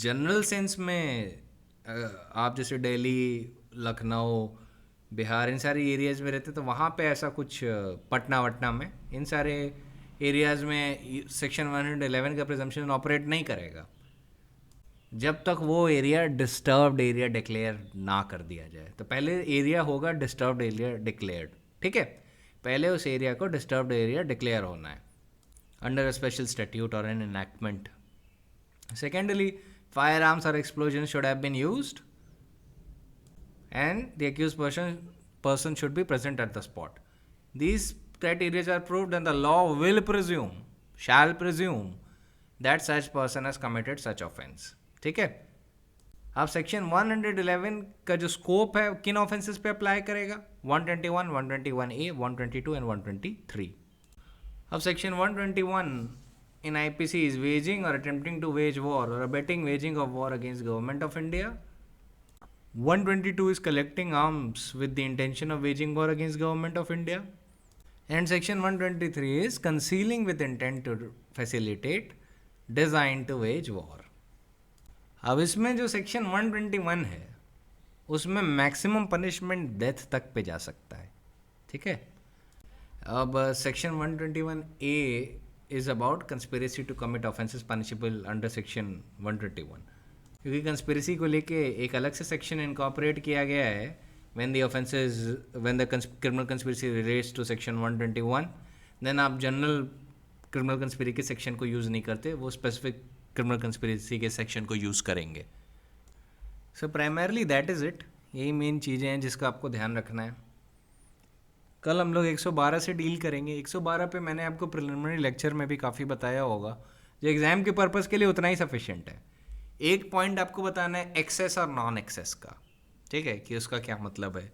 जनरल सेंस में आप जैसे दिल्ली, लखनऊ, बिहार, इन सारे एरियाज़ में रहते तो वहाँ पे ऐसा कुछ, पटना वटना में, इन सारे एरियाज़ में सेक्शन 111 का प्रिजम्पशन ऑपरेट नहीं करेगा जब तक वो एरिया डिस्टर्ब्ड एरिया डिक्लेयर ना कर दिया जाए. तो पहले एरिया होगा डिस्टर्ब्ड एरिया डिक्लेयर्ड. ठीक है, पहले उस एरिया को डिस्टर्ब्ड एरिया डिक्लेयर होना है अंडर अ स्पेशल स्टैट्यूट और an enactment. Secondly, firearms और explosion should have been used and the accused person should be present at the spot. These criteria are proved and the law will presume, shall presume that such person has committed such offense. ठीक है, अब सेक्शन 111 का जो स्कोप है किन ऑफेंसेस पे अप्लाई करेगा? 121, 121A, 122 एंड 123. अब section 121 in IPC is waging or attempting to wage war or abetting waging of war against government of India. 122 is collecting arms with the intention of waging war against government of India. And section 123 is concealing with intent to facilitate, designed to wage war. अब इसमें जो सेक्शन 121 है उसमें मैक्सिमम पनिशमेंट डेथ तक पे जा सकता है. ठीक है, अब section 121A is about conspiracy to commit offences punishable under section 121. क्योंकि कंस्पिरेसी को लेके एक अलग से सेक्शन इनकॉर्पोरेट किया गया है when the criminal conspiracy relates to section 121. Then आप जनरल क्रिमिनल कंस्पिरेसी के सेक्शन को यूज़ नहीं करते, वो स्पेसिफिक क्रिमिनल कंस्पिरेसी के सेक्शन को यूज़ करेंगे. So primarily that is it. यही मेन चीज़ें हैं जिसका आपको ध्यान रखना है. कल हम लोग 112 से डील करेंगे. 112 पे मैंने आपको प्रिलिमिनरी लेक्चर में भी काफ़ी बताया होगा, जो एग्ज़ाम के पर्पज़ के लिए उतना ही सफिशिएंट है. एक पॉइंट आपको बताना है एक्सेस और नॉन एक्सेस का. ठीक है, कि उसका क्या मतलब है,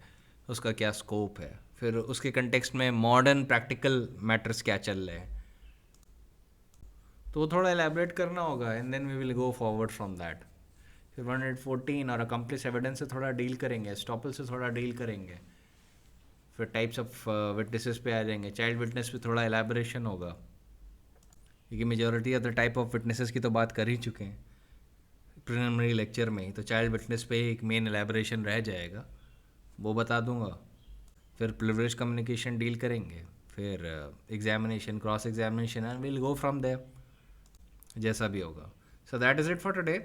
उसका क्या स्कोप है, फिर उसके कंटेक्स्ट में मॉडर्न प्रैक्टिकल मैटर्स क्या चल रहे हैं, तो वो थोड़ा एलैबोरेट करना होगा and then we will go forward from that. फिर 114 और अकम्प्लिस एविडेंस से थोड़ा डील करेंगे, एस्टॉपल से थोड़ा डील करेंगे, फिर टाइप्स ऑफ विटनेसेस पे आ जाएंगे. चाइल्ड विटनेस पे थोड़ा एलैबोरेशन होगा क्योंकि majority of the type of witnesses की तो बात कर ही चुके हैं प्रिलिमिनरी लेक्चर में ही. तो चाइल्ड विटनेस पे एक मेन एलैबोरेशन रह जाएगा, वो बता दूंगा. फिर प्रिविलेज कम्युनिकेशन डील करेंगे, फिर examination, cross examination, and will go from there. जैसा भी होगा. So that is it for today.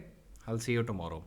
I'll see you tomorrow.